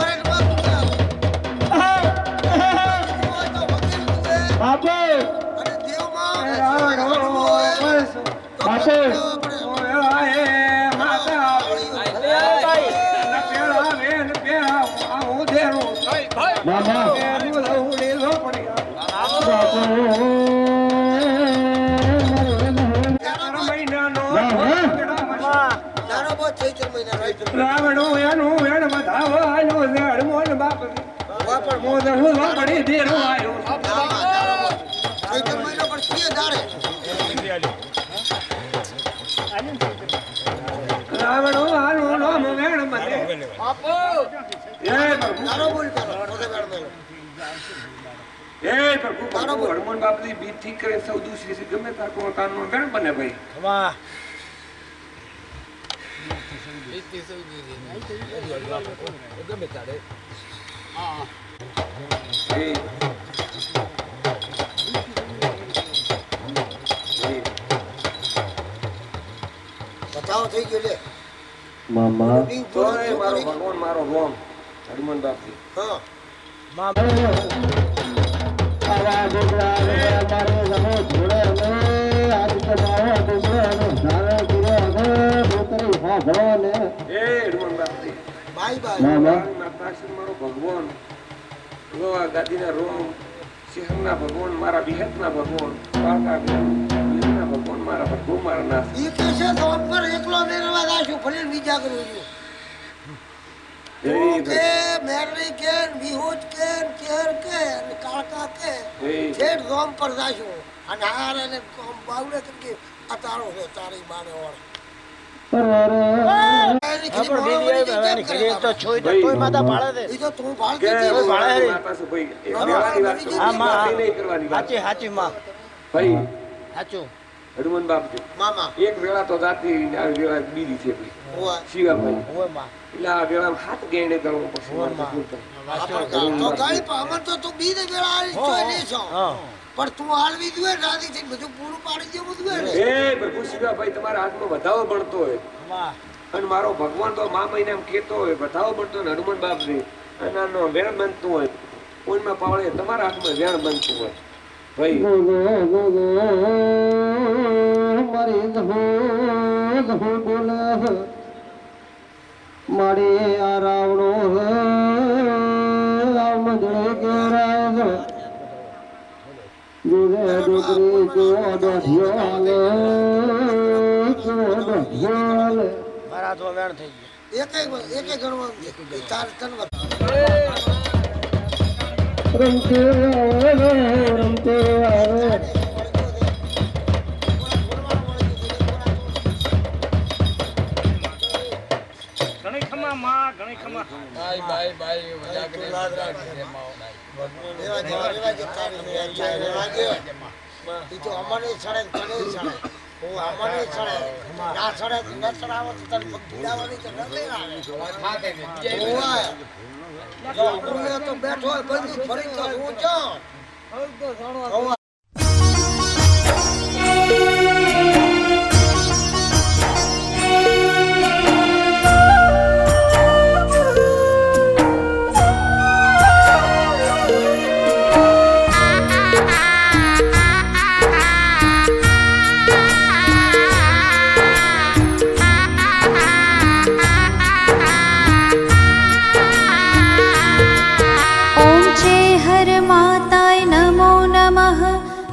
રાવણો એનું વેણ વધાવો આયો ઝેડ મોન બાપ મોદળું લોપડી દેરો આયો રાવણો આનું નામ વેણ મને એ પ્રભુ હનુમાન બાપની બીજ ઠીક કરે સૌ દૂસરી ગમે તાર કો કાનનો વેણ બને ભાઈ વાહ બતાવો થઈ ગયો લે મામા મારો ભગવાન મારો રોમ હનુમાન બાપજી હા આવા ડોગરા મારે જમો જોડે ને આજ તો મારો ડોગરા નો ધારે પૂરો હવે ડોકરી હા ભળવાને એ હનુમાન બાપજી બાય બાય મામા માતાશ્રી મારો ભગવાન લોવા ગાદીના રોમ શહેરના ભગવાન મારા બિહતના ભગવાન કાકા બિહતના ભગવાન મારા ભગવાન મારા નાથ ઈ કે છે તો પર એકલો મેરવા દાશું ભલે બીજા કરું છું કે મેરણી કે વિહોજ કે કેર કે કાકા કે છેડ ગામ પર દાશું અને હાર અને બાવડે કે અતારો છે તારી બાને ઓળ તો છોઈ તો કોઈ માતા ભાળે ઈ તો તું ભાળ કે કે માતાશ્રી ભાઈ એ વેળાની વાત તો હા માં નહીં કરવાની વાત સાચી સાચી માં ભાઈ સાચું હનુમાન બાપજી મામા એક વેળા તો જાતી આ વેળા બીજી છે ભાઈ ઓવા શિવાભાઈ હોય માં એટલે આ વેળામાં હાથ ગેણે કરવો પડશે મારે તો શું થાય? તો ગાડી પર અમર તો તું બીજે વેળા આવી જોઈ નહીં છો હા પણ તું હાલવી દે રાધી છે બધું પૂરું પાડી દે બધું ને એ પ્રભુ શિવાભાઈ તમારા હાથમાં વધાવો બનતો હોય વાહ અને મારો ભગવાન તો મા મહિને એમ કહેતો હોય વધાવો બનતો હોય ને હનુમાન બાપજી અને આનો વેણ બનતું હોય કોઈમાં પાવળે તમારા હાથમાં વેણ બનતું હોય ભાઈ મારી ધો બોલે મારી આ રાવણો રામ જળે ઘેરાય જોડે ડોકરી જો દોઢિયો હાલે મારા હાથમાં વેણ થઈ ગયું એકે ગણવા તાર તન રમતે આવે રમતે આવે અમારે છડે તને છડે હું અમારે છડે ના છડે ન છડાવો તો તને પીડાવાની તો ન લઈ આવે તો બેઠો હોય બધું ફરી તો હું જાઉં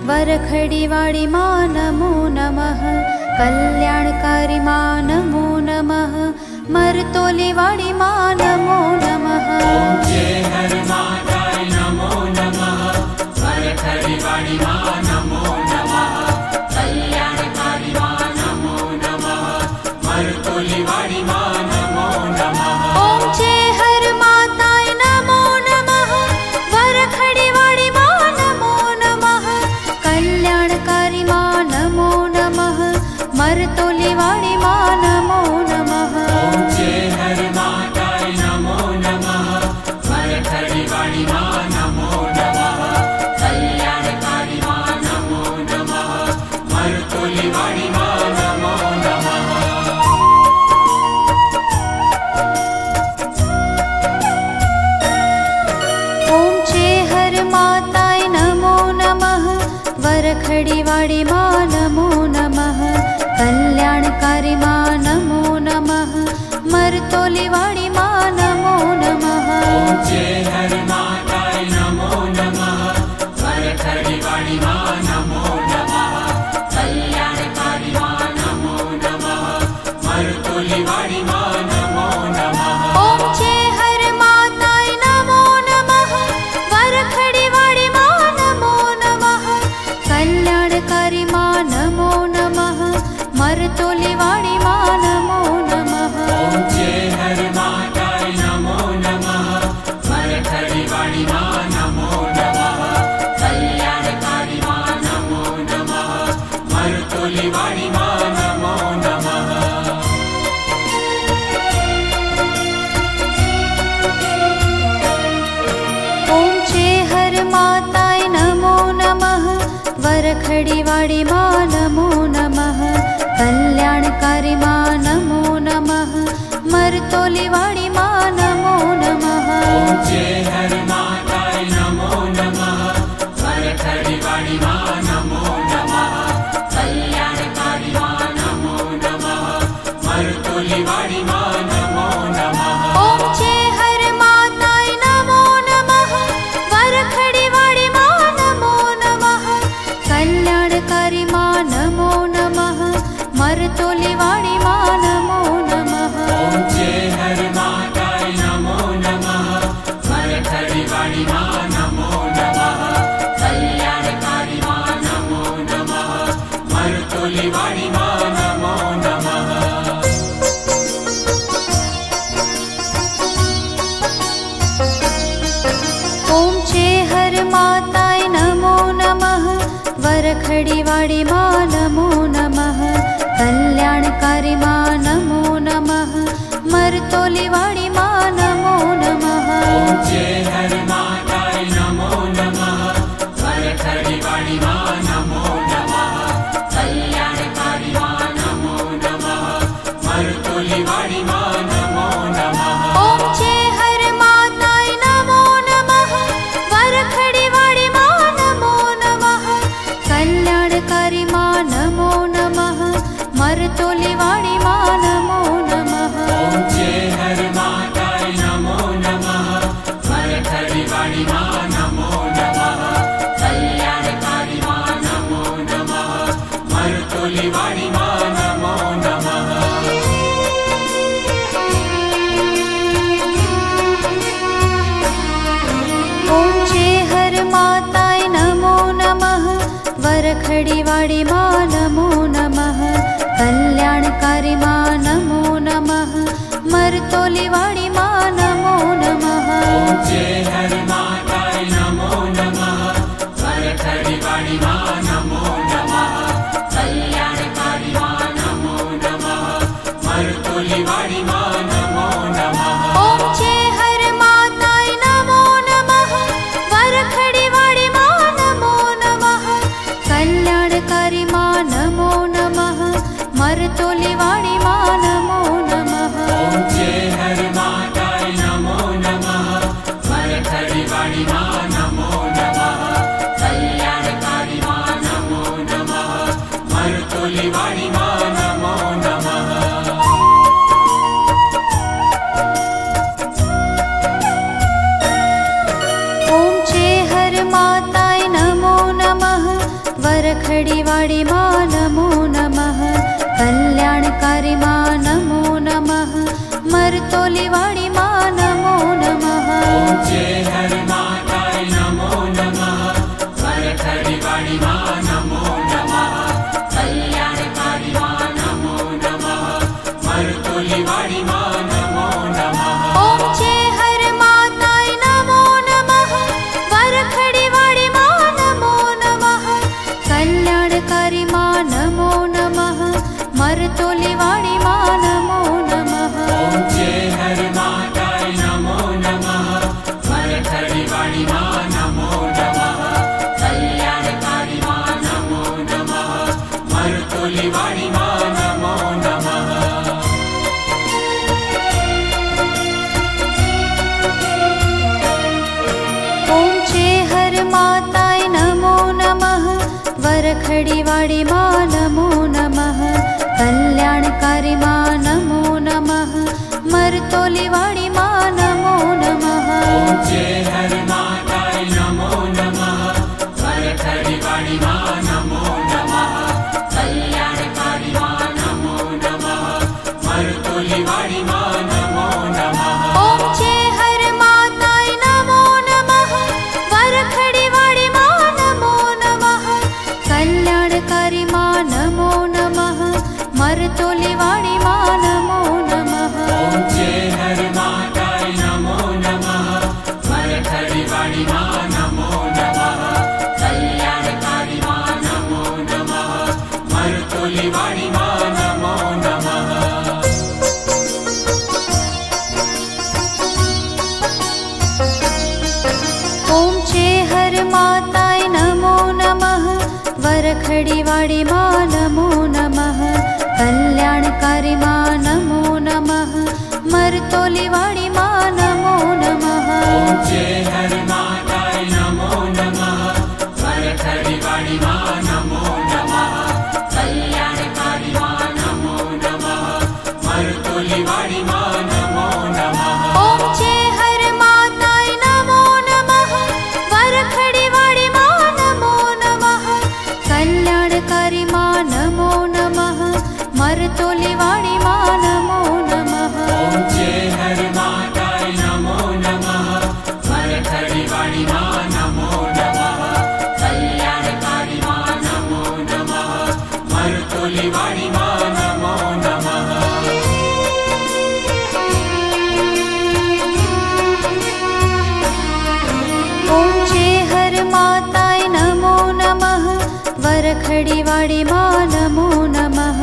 वरखड़ी वाड़ी माँ नमो नमः कल्याणकारी माँ नमो नमः मरतोली वाड़ी माँ नमो नमः नमो नमः वरखड़ी वाड़ी माँ नमो नमः कल्याणकारी माँ नमो नमः મરતોલીવાડી માં નમો નમઃ ઓમ છે હર માતાય નમો નમઃ વરખડીવાડી માં નમો નમઃ કલ્યાણકારી માં નમો નમઃ મરતોલીવાડી માં નમો નમઃ ઓમ છે હર માતાય નમો નમઃ વરખડીવાડી માં નમો નમઃ કલ્યાણકારી માં નમો નમઃ મરતોલીવાડી માં નમો નમઃ ઓમ છે હર માતાય નમો નમઃ વરખડીવાડી માં નમો નમઃ કલ્યાણકારી માં નમો નમઃ મરતોલીવાડી માં નમો નમઃ ઓમ છે હર માતાય નમો નમઃ વરખડીવાડી માં નમો નમઃ કલ્યાણકારી માં નમો નમઃ મરતોલીવાડી માં નમો નમઃ ઓમ છે હર માતાય નમો નમઃ વરખડીવાડી માં નમો નમઃ કલ્યાણકારી માં નમો નમઃ મરતોલીવાડી માં નમો નમઃ ઓમ છે હર માતાય નમો નમઃ વરખડીવાડી માં નમો નમઃ કલ્યાણકારી માં નમો નમઃ મરતોલીવાડી માં નમો નમઃ ઓમ છે હર માતાય નમો નમઃ વરખડીવાડી માં નમો નમઃ કલ્યાણકારી માં નમો નમઃ મરતોલીવાડી માં નમો નમઃ ઓમ છે હર માતાય નમો નમઃ વરખડીવાડી માં નમો નમઃ કલ્યાણકારી માં નમો નમઃ મરતોલીવાડી માં નમો નમઃ ઓમ છે હર માતાય નમો નમઃ વરખડીવાડી માં નમો નમઃ કલ્યાણકારી માં નમો નમઃ મરતોલીવાડી માં નમો નમઃ ઓમ છે હર માતાય નમો નમઃ વરખડીવાડી માં નમો નમઃ કલ્યાણકારી માં નમો નમઃ મરતોલીવાડી માં નમો નમઃ ઓમ છે હર માતાય નમો નમઃ વરખડીવાડી માં નમો નમઃ કલ્યાણકારી માં નમો નમઃ મરતોલીવાડી માં નમો નમઃ ઓમ છે હર માતાય નમો નમઃ વરખડીવાડી માં નમો નમઃ કલ્યાણકારી માં નમો નમઃ મરતોલીવાડી માં નમો નમઃ ઓમ છે હર માતાય નમો નમઃ વરખડીવાડી માં નમો નમઃ કલ્યાણકારી માં નમો નમઃ મરતોલીવાડી માં નમો નમઃ ઓમ છે હર માતાય નમો નમઃ વરખડીવાડી માં નમો નમઃ કલ્યાણકારી માં નમો નમઃ મરતોલીવાડી માં નમો નમઃ ઓમ છે હર માતાય નમો નમઃ વરખડીવાડી માં નમો નમઃ કલ્યાણકારી માં નમો નમઃ મરતોલીવાડી માં નમો નમઃ ઓમ છે હર માતાય નમો નમઃ વરખડીવાડી માં નમો નમઃ કલ્યાણકારી માં નમો નમઃ મરતોલીવાડી માં નમો નમઃ ઓમ છે હર માતાય નમો નમઃ વરખડીવાડી માં નમો નમઃ કલ્યાણકારી માં નમો નમઃ મરતોલીવાડી માં નમો નમઃ ઓમ છે હર માતાય નમો નમઃ વરખડીવાડી માં નમો નમઃ કલ્યાણકારી માં નમો નમઃ મરતોલીવાડી માં નમો નમઃ ઓમ છે હર માતાય નમો નમઃ વરખડી વાળી માં નમો નમઃ કલ્યાણકારી માં નમો નમઃ મરતોલી વાળી માં નમો નમઃ ઓમ છે હર માતાય નમો નમઃ વરખડી વાળી માં નમો નમઃ કલ્યાણકારી માં નમો નમઃ મરતોલી વાળી માં નમો નમઃ ઓમ છે હર માતાય નમો નમઃ વરખડી વાળી માં નમો નમઃ કલ્યાણકારી માં નમો નમઃ મરતોલી વાળી માં નમો નમઃ ઓમ છે હર માતાય નમો નમઃ વરખડી વાળી માં નમો નમઃ કલ્યાણકારી માં નમો નમઃ મરતોલી વાળી માં નમો નમઃ ઓમ છે હર માતાય નમો નમઃ વરખડી વાળી માં નમો નમઃ કલ્યાણકારી માં નમો નમઃ મરતોલી વાળી માં નમો નમઃ ઓમ છે હર માતાય નમો નમઃ વરખડી વાળી માં નમો નમઃ કલ્યાણકારી માં નમો નમઃ મરતોલી વાળી માં નમો નમઃ ઓમ છે હર માતાય નમો નમઃ વરખડી વાળી માં નમો નમઃ કલ્યાણકારી માં નમો નમઃ મરતોલી વાળી માં નમો નમઃ ઓમ છે હર માતાય નમો નમઃ વરખડી વાળી માં નમો નમઃ કલ્યાણકારી માં નમો નમઃ મરતોલી વાળી માં નમો નમઃ ઓમ છે હર માતાય નમો નમઃ વરખડી વાળી માં નમો નમઃ કલ્યાણકારી માં નમો નમઃ મરતોલી વાળી માં નમો નમઃ ઓમ છે હર માતાય નમો નમઃ વરખડી વાળી માં નમો નમઃ કલ્યાણકારી માં નમો નમઃ મરતોલી વાળી માં નમો નમઃ ઓમ છે હર માતાય નમો નમઃ વરખડી વાળી માં નમો નમઃ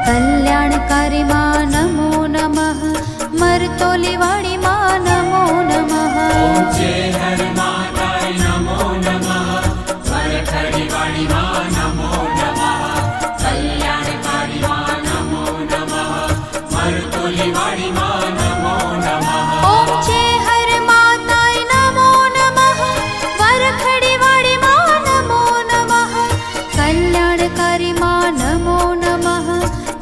કલ્યાણકારી માં નમો નમઃ મરતોલી વાળી માં નમો નમઃ ઓમ છે હર માતાય નમો નમઃ વરખડી વાળી માં નમો નમઃ કલ્યાણકારી માં નમો નમઃ મરતોલી વાળી માં નમો નમઃ ઓમ છે હર માતાય નમો નમઃ વરખડી વાળી માં નમો નમઃ કલ્યાણકારી માં નમો નમઃ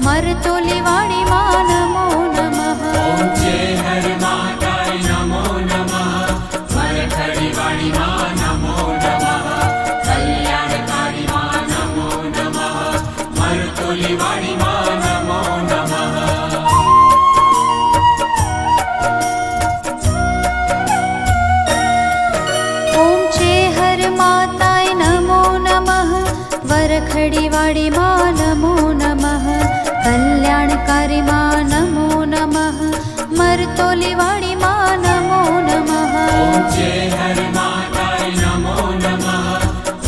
મરતોલી વાળી માં નમો નમઃ ઓમ છે હર માતાય નમો નમઃ વરખડી વાળી માં નમો નમઃ કલ્યાણકારી માં નમો નમઃ મરતોલી વાળી માં નમો નમઃ ઓમ છે હર માતાય નમો નમઃ વરખડી વાળી માં નમો નમઃ કલ્યાણકારી માં નમો નમઃ મરતોલી વાળી માં નમો નમઃ ઓમ છે હર માતાય નમો નમઃ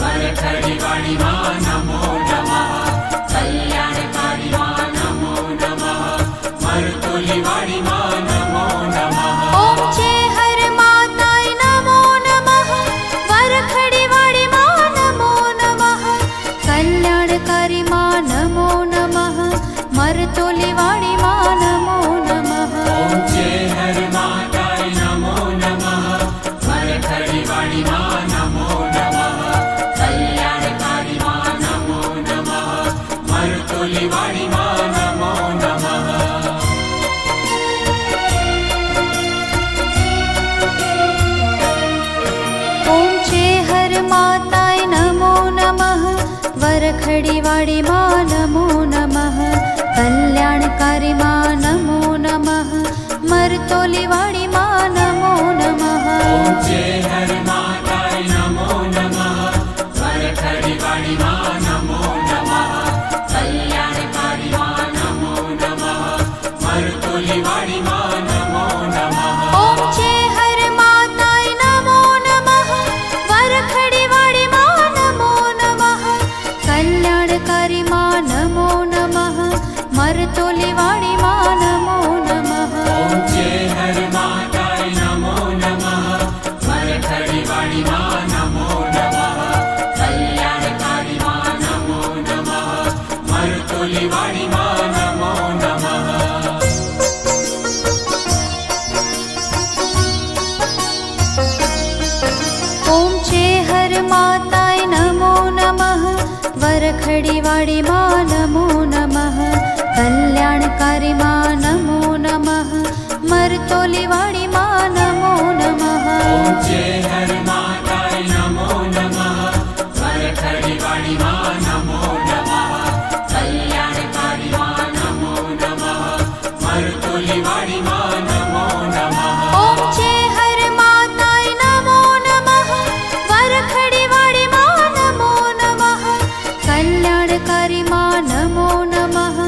વરખડી વાળી માં નમો નમઃ કલ્યાણકારી માં નમો નમઃ મરતોલી વાળી માં નમો નમઃ ઓમ છે હર માતાય નમો નમઃ વરખડી વાળી માં નમો નમઃ કલ્યાણકારી માં નમો નમઃ મરતોલી વાળી માં નમો નમઃ ઓમ છે હર માતાય નમો નમઃ વરખડી વાળી માં નમો નમઃ કલ્યાણકારી માં નમો નમઃ મરતોલી વાળી માં નમો નમઃ ઓમ છે હર માતાય નમો નમઃ વરખડી વાળી માં નમો નમઃ કલ્યાણકારી માં નમો નમઃ મરતોલી વાળી માં નમો નમઃ ઓમ છે હર માતાય નમો નમઃ વરખડી વાળી માં નમો નમઃ કલ્યાણકારી માં નમો નમઃ મરતોલી ઓમ છે હર માતાય નમો નમઃ વરખડી વાળી માં નમો નમઃ કલ્યાણકારી માં નમો નમઃ મરતોલી વાળી માં નમો નમઃ ઓમ છે હર માતાય નમો નમઃ વરખડી વાળી માં નમો નમઃ કલ્યાણકારી માં નમો નમઃ મરતોલી વાળી માં નમો નમઃ ઓમ છે હર માતાય નમો નમઃ વરખડી વાળી માં નમો નમઃ કલ્યાણકારી માં નમો નમઃ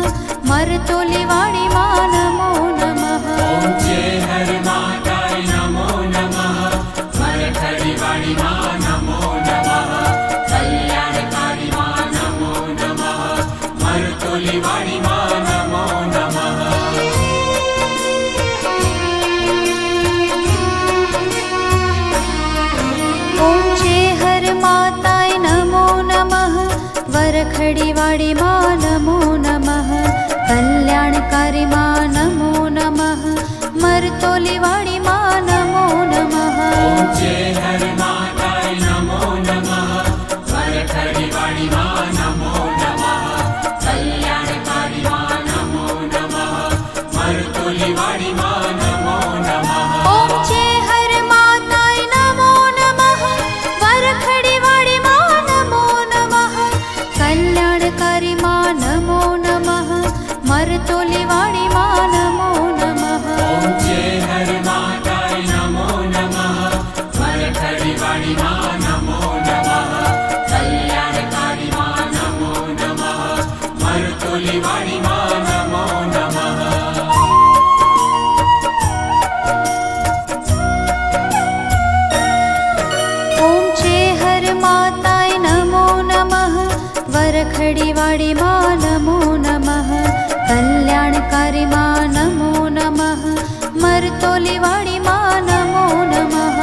મરતોલી વાળી માં નમો નમઃ ઓમ છે હર માતાય નમો નમઃ વરખડી વાળી માં નમો નમઃ કલ્યાણકારી માં નમો નમઃ મરતોલી વાળી માં નમો નમઃ ઓમ છે હર માતાય નમો નમઃ વરખડી વાળી માં નમો નમઃ કલ્યાણકારી માં નમો નમઃ મરતોલી વાળી માં નમો નમઃ ઓમ છે હર માતાય નમો નમઃ વરખડી વાળી માં નમો નમઃ કલ્યાણકારી માં નમો નમઃ મરતોલી વાળી માં નમો નમઃ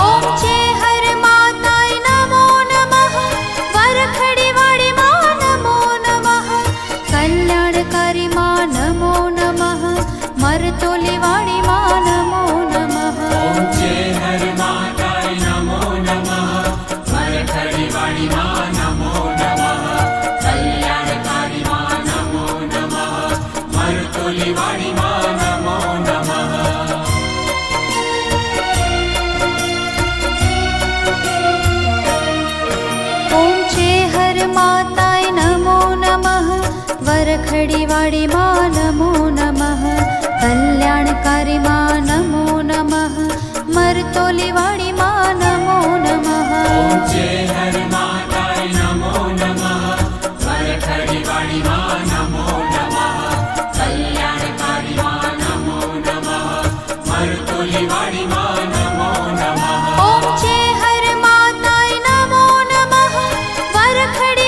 ઓમ છે હર માતાય નમો નમઃ વરખડી વાળી માં નમો નમઃ કલ્યાણકારી માં નમો નમઃ મરતોલી વાળી માં નમો નમઃ ઓમ છે હર માતાય નમો નમઃ વરખડી વાળી માં નમો નમઃ કલ્યાણકારી માં નમો નમઃ મરતોલી વાળી માં નમો નમઃ ઓમ છે હર માતાય નમો નમઃ વરખડી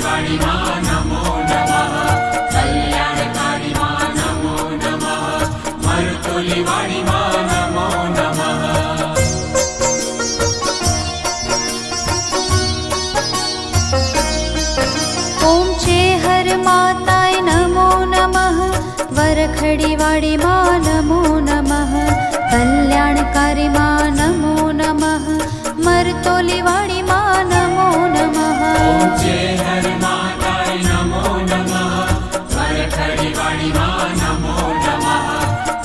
વાળી માં નમો નમઃ કલ્યાણકારી માં નમો નમઃ મરતોલી વાળી માં નમો નમઃ ઓમ છે હર માતાય નમો નમઃ વરખડી વાળી માં નમો નમઃ કલ્યાણકારી માં નમો નમઃ મરતોલી વાળી માં નમો નમઃ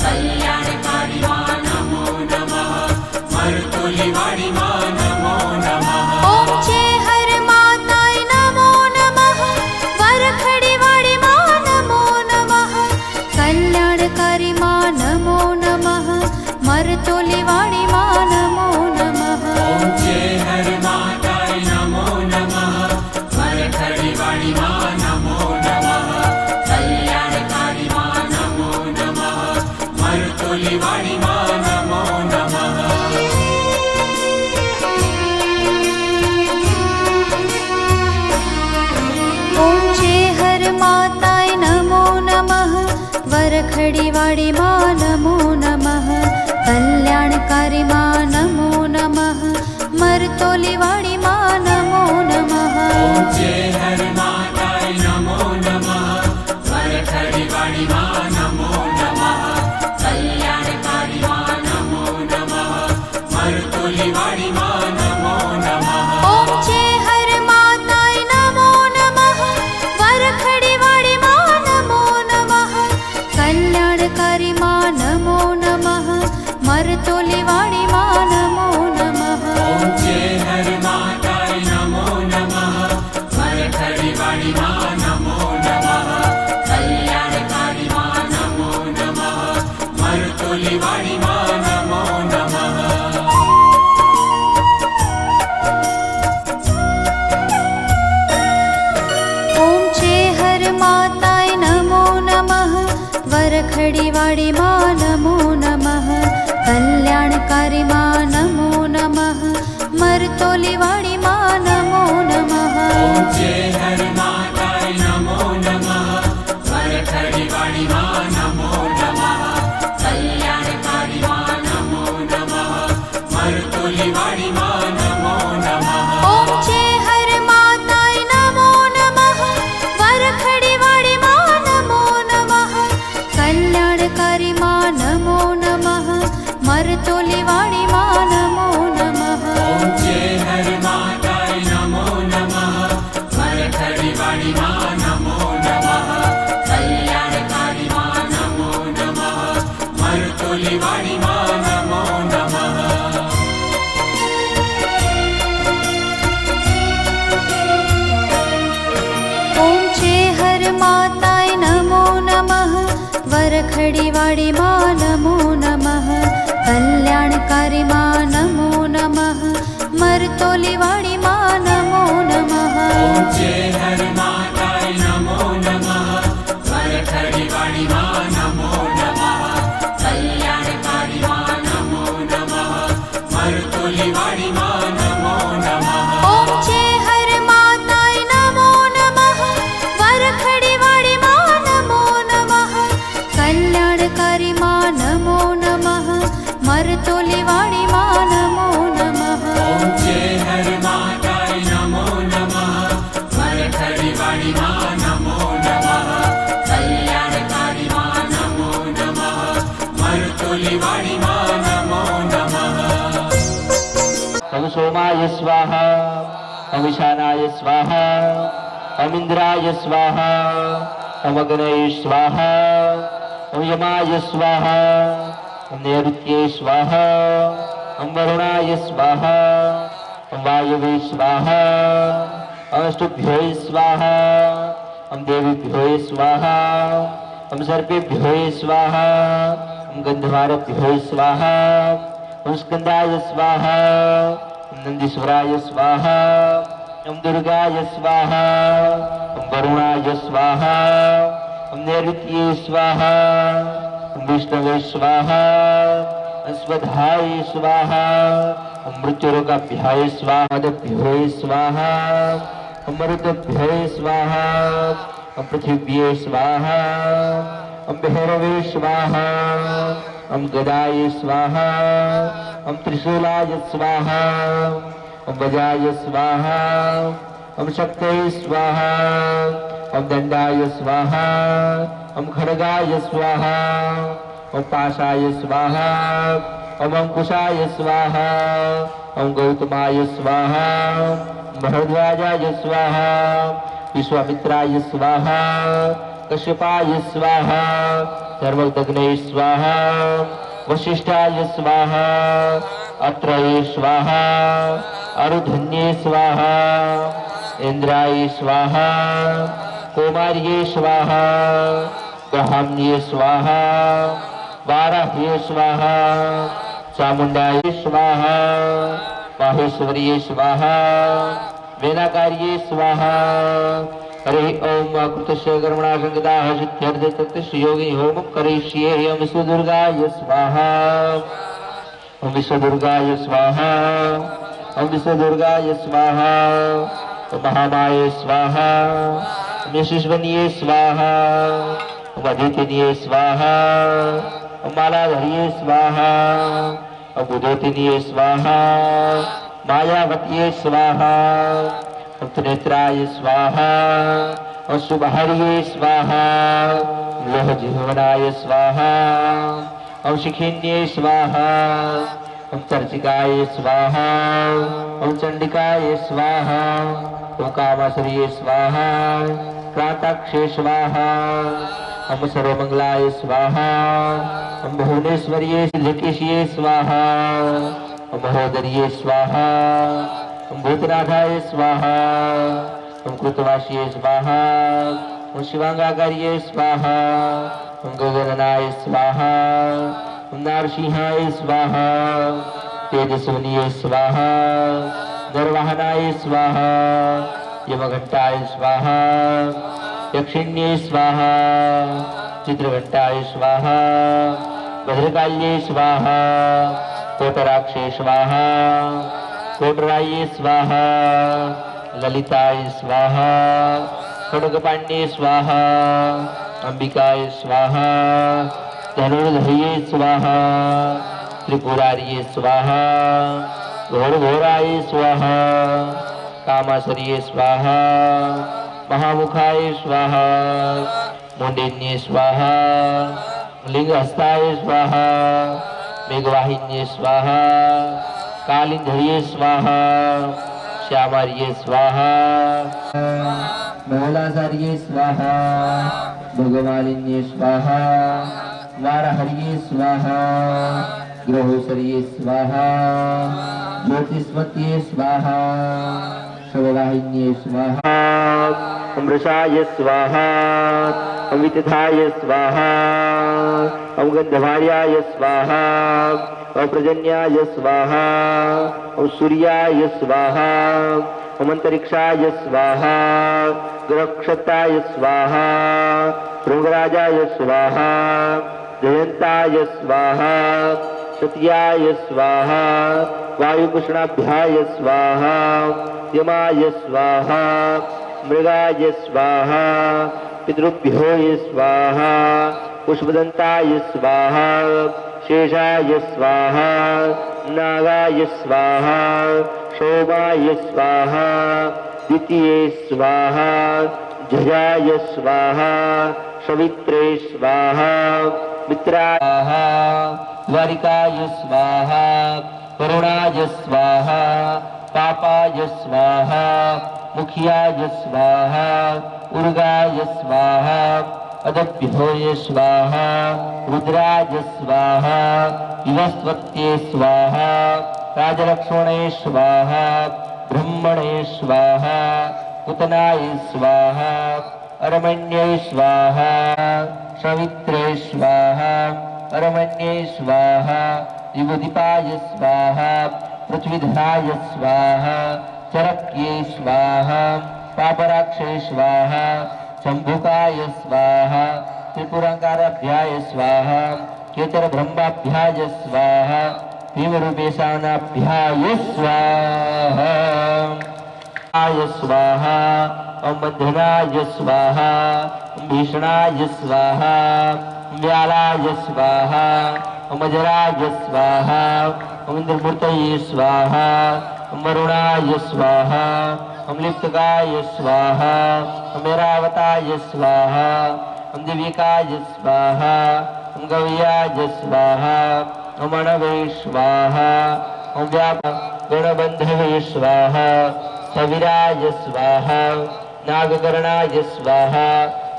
કલ્યાણકારી માં નમો નમઃ મરતો ઓમ છે હર માતાય નમો નમઃ વરખડી વાળી માં નમો નમઃ કલ્યાણકારી માં નમો નમઃ મરતોલી વાળી માં નમો નમઃ ઓમ છે હર માતાય નમો નમઃ વરખડી વાળી માં નમો નમઃ કલ્યાણકારી માં નમો નમઃ મરતોલી વાળી માં નમો નમઃ ઓમ છે હર માતાય નમો નમઃ વરખડી વાળી માં નમો નમઃ કલ્યાણકારી માં નમો નમઃ મરતોલી વાળી માં નમો નમઃ ઓમ છે હર માતાય નમો નમઃ વરખડી વાળી માં નમો નમઃ કલ્યાણકારી માં નમો નમઃ મરતોલી વાળી માં નમો નમઃ ઓમ છે હર માતાય નમો નમઃ વરખડી વાળી માં નમો નમઃ કલ્યાણકારી માં નમો નમઃ મરતોલી વાળી માં નમો નમઃ ઓમ છે હર માતાય નમો નમઃ વરખડી વાળી માં નમો નમઃ કલ્યાણકારી માં નમો નમઃ મરતોલી વાળી માં નમો નમઃ ઓમ છે હર માતાય નમો નમઃ વરખડી વાળી માં નમો નમઃ કલ્યાણકારી માં નમો નમઃ મરતોલી વાળી માં નમો નમઃ ઓમ છે હર માતાય નમો નમઃ વરખડી વાળી માં નમો નમઃ કલ્યાણકારી માં નમો નમઃ મરતોલી વાળી માં નમો નમઃ ઓમ છે હર માતાય નમો નમઃ વરખડી વાળી માં નમો નમઃ કલ્યાણકારી માં નમો નમઃ મરતોલી વાળી માં નમો નમઃ ઓમ છે હર માતાય નમો નમઃ વરખડી વાળી માં નમો નમઃ કલ્યાણકારી માં નમો નમઃ મરતોલી વાળી માં નમો નમઃ ઓમ છે હર માતાય નમો નમઃ વરખડી વાળી માં નમો નમઃ કલ્યાણકારી માં નમો નમઃ મરતોલી વાળી માં નમો નમઃ ઓમ છે હર માતાય નમો નમઃ વરખડી વાળી માં નમો નમઃ કલ્યાણકારી માં નમો નમઃ મરતોલી વાળી માં નમો નમઃ ઓમ છે હર માતાય નમો નમઃ વરખડી વાળી માં નમો નમઃ કલ્યાણકારી માં નમો નમઃ મરતોલી વાળી માં નમો નમઃ ઓમ છે હર માતાય નમો નમઃ વરખડી વાળી માં નમો નમઃ કલ્યાણકારી માં નમો નમઃ મરતોલી વાળી માં નમો નમઃ ઓમ સોમાય સ્વાહા ઓમ ઈશાનાય સ્વાહા ઓમ ઇન્દ્રાય સ્વાહા ઓમ અગ્નય સ્વાહા ઓમ યમાય સ્વાહા ઓમ નૈઋત્ય સ્વાહા ઓમ વરુણાય સ્વાહા ઓમ વાયવે સ્વાહા ઓમ અષ્ટભ્યો સ્વાહા ઓમ દેવીભ્યો સ્વાહા ઓમ સર્પેભ્યો સ્વાહા ઓમ ગંધવારભ્યો સ્વાહા ઓમ સ્કંદાય સ્વાહા ઓમ નંદીશ્વરાય સ્વાહા ઓમ દુર્ગાય સ્વાહા ઓમ વરુણાય સ્વાહા ઓમ નૈઋત્ય સ્વાહા ઓમ વિષ્ણવે સ્વાહા ઓમ સ્વધાય સ્વાહા ઓમ મૃત્યુરોગાભ્યાય સ્વાહા દભ્યો સ્વાહા ઓમ મરુતભ્યો સ્વાહા ઓમ પૃથિવ્યે સ્વાહા ઓમ ભૈરવે સ્વાહા ઓમ ગદાય સ્વાહા ઓમ ત્રિશૂલાય સ્વાહા ઓમ વજાય સ્વાહા ઓમ શક્તય સ્વાહા ઓમ દંડાય સ્વાહા ઓમ ખડગાય સ્વાહા ઓમ પાશાય સ્વાહા ઓમ અંકુશાય સ્વાહા ઓમ ગૌતમાય સ્વાહા ઓમ ભરદ્વાજાય સ્વાહા વિશ્વામિત્રાય સ્વાહા કશ્યપાય સ્વાહા સર્વદગ્નય સ્વાહા વશિષ્ઠાય સ્વાહા अत्रये स्वाहा अरुधन्ये स्वाहा इंद्राय स्वाहा कुमार्ये स्वाहा गहाम्ये स्वाहा वाराह्ये स्वाहा चामुंडाय स्वाहा माहेश्वर्ये स्वाहा वेनाकार्ये स्वाहा हरे ओम कृतस्य कर्मणा संगता सिद्ध्यर्थे तस्य योगी होम करिष्ये ओम विश्वदुर्गाय स्वाहा ओम विश्वदुर्गाय स्वाहा ओम विश्वदुर्गाय स्वाहा ओम महामाये स्वाहा ओम यशस्वन्ये स्वाहा ओम अदितिन्ये स्वाहा ओम मालाधर्ये स्वाहा ओम बुधोतिन्ये स्वाहा मायावत्ये स्वाहा ओम त्रिनेत्राय स्वाहा ओम शुभहर्ये स्वाहा ओम लोहजीवनाय स्वाहा ओम शिखिन्ये स्वाहा ओम चर्चिकाय स्वाहा ओम चंडिकाय स्वाहा ओम कामासुर्ये स्वाहा क्रांताक्षे स्वाहा ओम सर्वमंगलाय स्वाहा ओम भुवनेश्वर्ये सिद्धकेश्ये स्वाहा ओम महोदर्ये स्वाहा ओम भूतनाथाय स्वाहा ओम कृतवास्ये स्वाहा ओम शिवांगाकार्ये स्वाहा ओम गगननाय स्वाहा ओम नारसिंहाय स्वाहा तेजस्वनीय स्वाहा निर्वाहनाय स्वाहा यमघंटाय स्वाहा यक्षिण्ये स्वाहा चित्रघंटाय स्वाहा भद्रकाल्ये स्वाहा कोटराक्षे स्वाहा कोटराये स्वाहा ललिताय स्वाहा खड्गपाण्ये स्वाहा अंबिकाय स्वाहा धनुर्धर्ये स्वाहा त्रिपुरार्ये स्वाहा घोरघोराय स्वाहा कामासुर्ये स्वाहा महामुखाय स्वाहा मुंडिन्ये स्वाहा लिंगहस्ताय स्वाहा मेघवाहिन्ये स्वाहा कालिंधर्ये स्वाहा श्यामार्ये स्वाहा मोलासार्ये स्वाहा भगवालिन्ये स्वाहा वारहर्ये स्वाहा ग्रहोसर्ये स्वाहा ज्योतिष्मत्ये स्वाहा शववाहिन्ये स्वाहा अमृषाय स्वाहा अमितधाय स्वाहा ओम गंधभार्याय स्वाहा ओम प्रजन्याय स्वाहा ओम सूर्याय स्वाहा ओम अंतरिक्षाय स्वाहा ग्रहक्षताय स्वाहा भृंगराजाय स्वाहा जयंताय स्वाहा सत्याय स्वाहा वायुपुषणाभ्याय स्वाहा यमाय स्वाहा मृगाय स्वाहा पितृभ्यो स्वाहा पुष्पदंताय स्वाहा शेषाय स्वाहा नागाय स्वाहा सोमाय स्वाहा द्वितीये स्वाहा जजाय स्वाहा सवित्रे स्वाहा मित्राय द्वारिकाय स्वाहा करुणाय स्वाहा पापाय स्वाहा मुखियाय स्वाहा उर्गाय स्वाहा अदभ्योय स्वाहा रुद्राय स्वाहा विवस्वत्ये स्वाहा राजलक्ष्मणे स्वाहा ब्रह्मणे स्वाहा पुतनाय स्वाहा अरमण्ये स्वाहा सवित्रे स्वाहा अरमण्ये स्वाहा युगदीपाय स्वाहा पृथ्वीधराय स्वाहा चरक्ये स्वाहा पापराक्षे स्वाहा शंभुकाय स्वाहा त्रिपुरांकाराभ्याय स्वाहा केतर ब्रह्माभ्याय स्वाहा भीमरूपेशानाभ्याय स्वाहा आय स्वाहा ओम बंधनाय स्वाहा ओम भीषणाय स्वाहा ओम व्यालाय स्वाहा ओम अजराय स्वाहा ओम इंद्रमूर्तये स्वाहा ओम वरुणाय स्वाहा ओम लिप्तकाय स्वाहा ओम ऐरावताय स्वाहा ओम दिव्यकाय स्वाहा ओम गव्याय स्वाहा ओम अणवे स्वाहा ओम व्याप गणबंधवे स्वाहा सविराय स्वाहा नागकर्णाय स्वाहा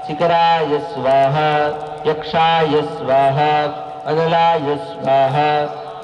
शिखराय स्वाहा यक्षाय स्वाहा अनलाय स्वाहा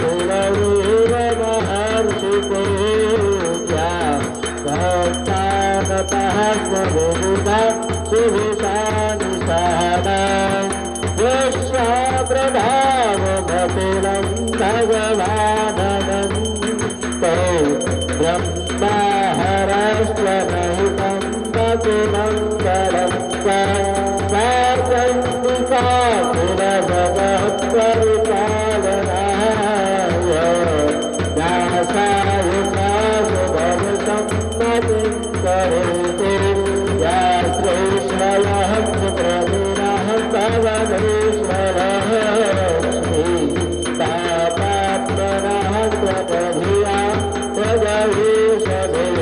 कुलवीर महर्षि पूज्या भक्तानतः स्वविदा सुविशानि सहनम् विश्वाप्रभावमतिलं भगवाननन्तो ब्रह्माहरस्वरहितं मतिमङ्गलं सार्वन्तिका कुलभगत्परिपालनाय व्यासाय सुभवसम्मतिं करोति या श्रीश्वरहं प्रवीणः पवनेश्वरः श्री पापात्मनः त्वदधिया त्वदवीशमेति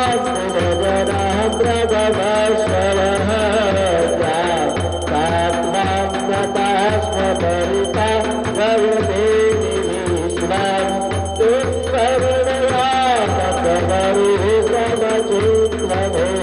सर्वासतात्मजनः प्रभवश्वरः पात्मात्मतः स्वपरिता भवदेवि विश्वम् उत्करुणया तपवरि समचित्वमेतः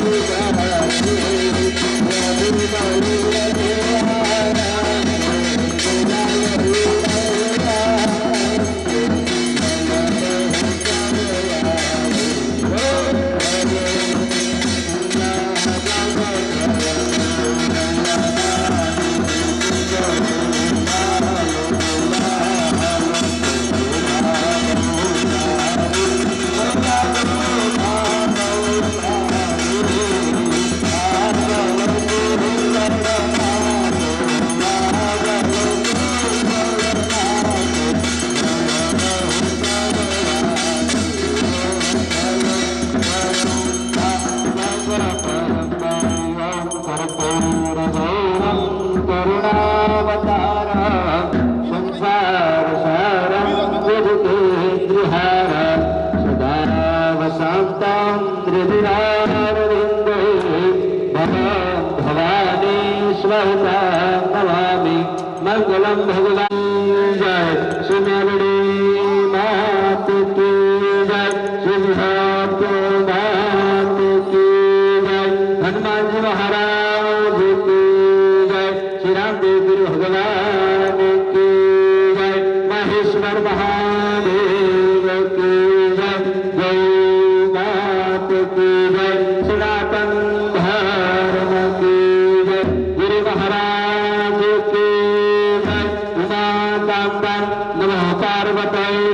Hallelujah. विश्वहिता नमामि मंगलम भगवान जय सुनरणी मात की जय सिंहात मात की जय हनुमान जी महाराज की जय श्री रामदेव गुरु भगवान की जय महेश्वर महादेव की जय गौ मात की जय सनातन धर्म की जय गुरु महाराज की जय उमा कांता नमः पार्वती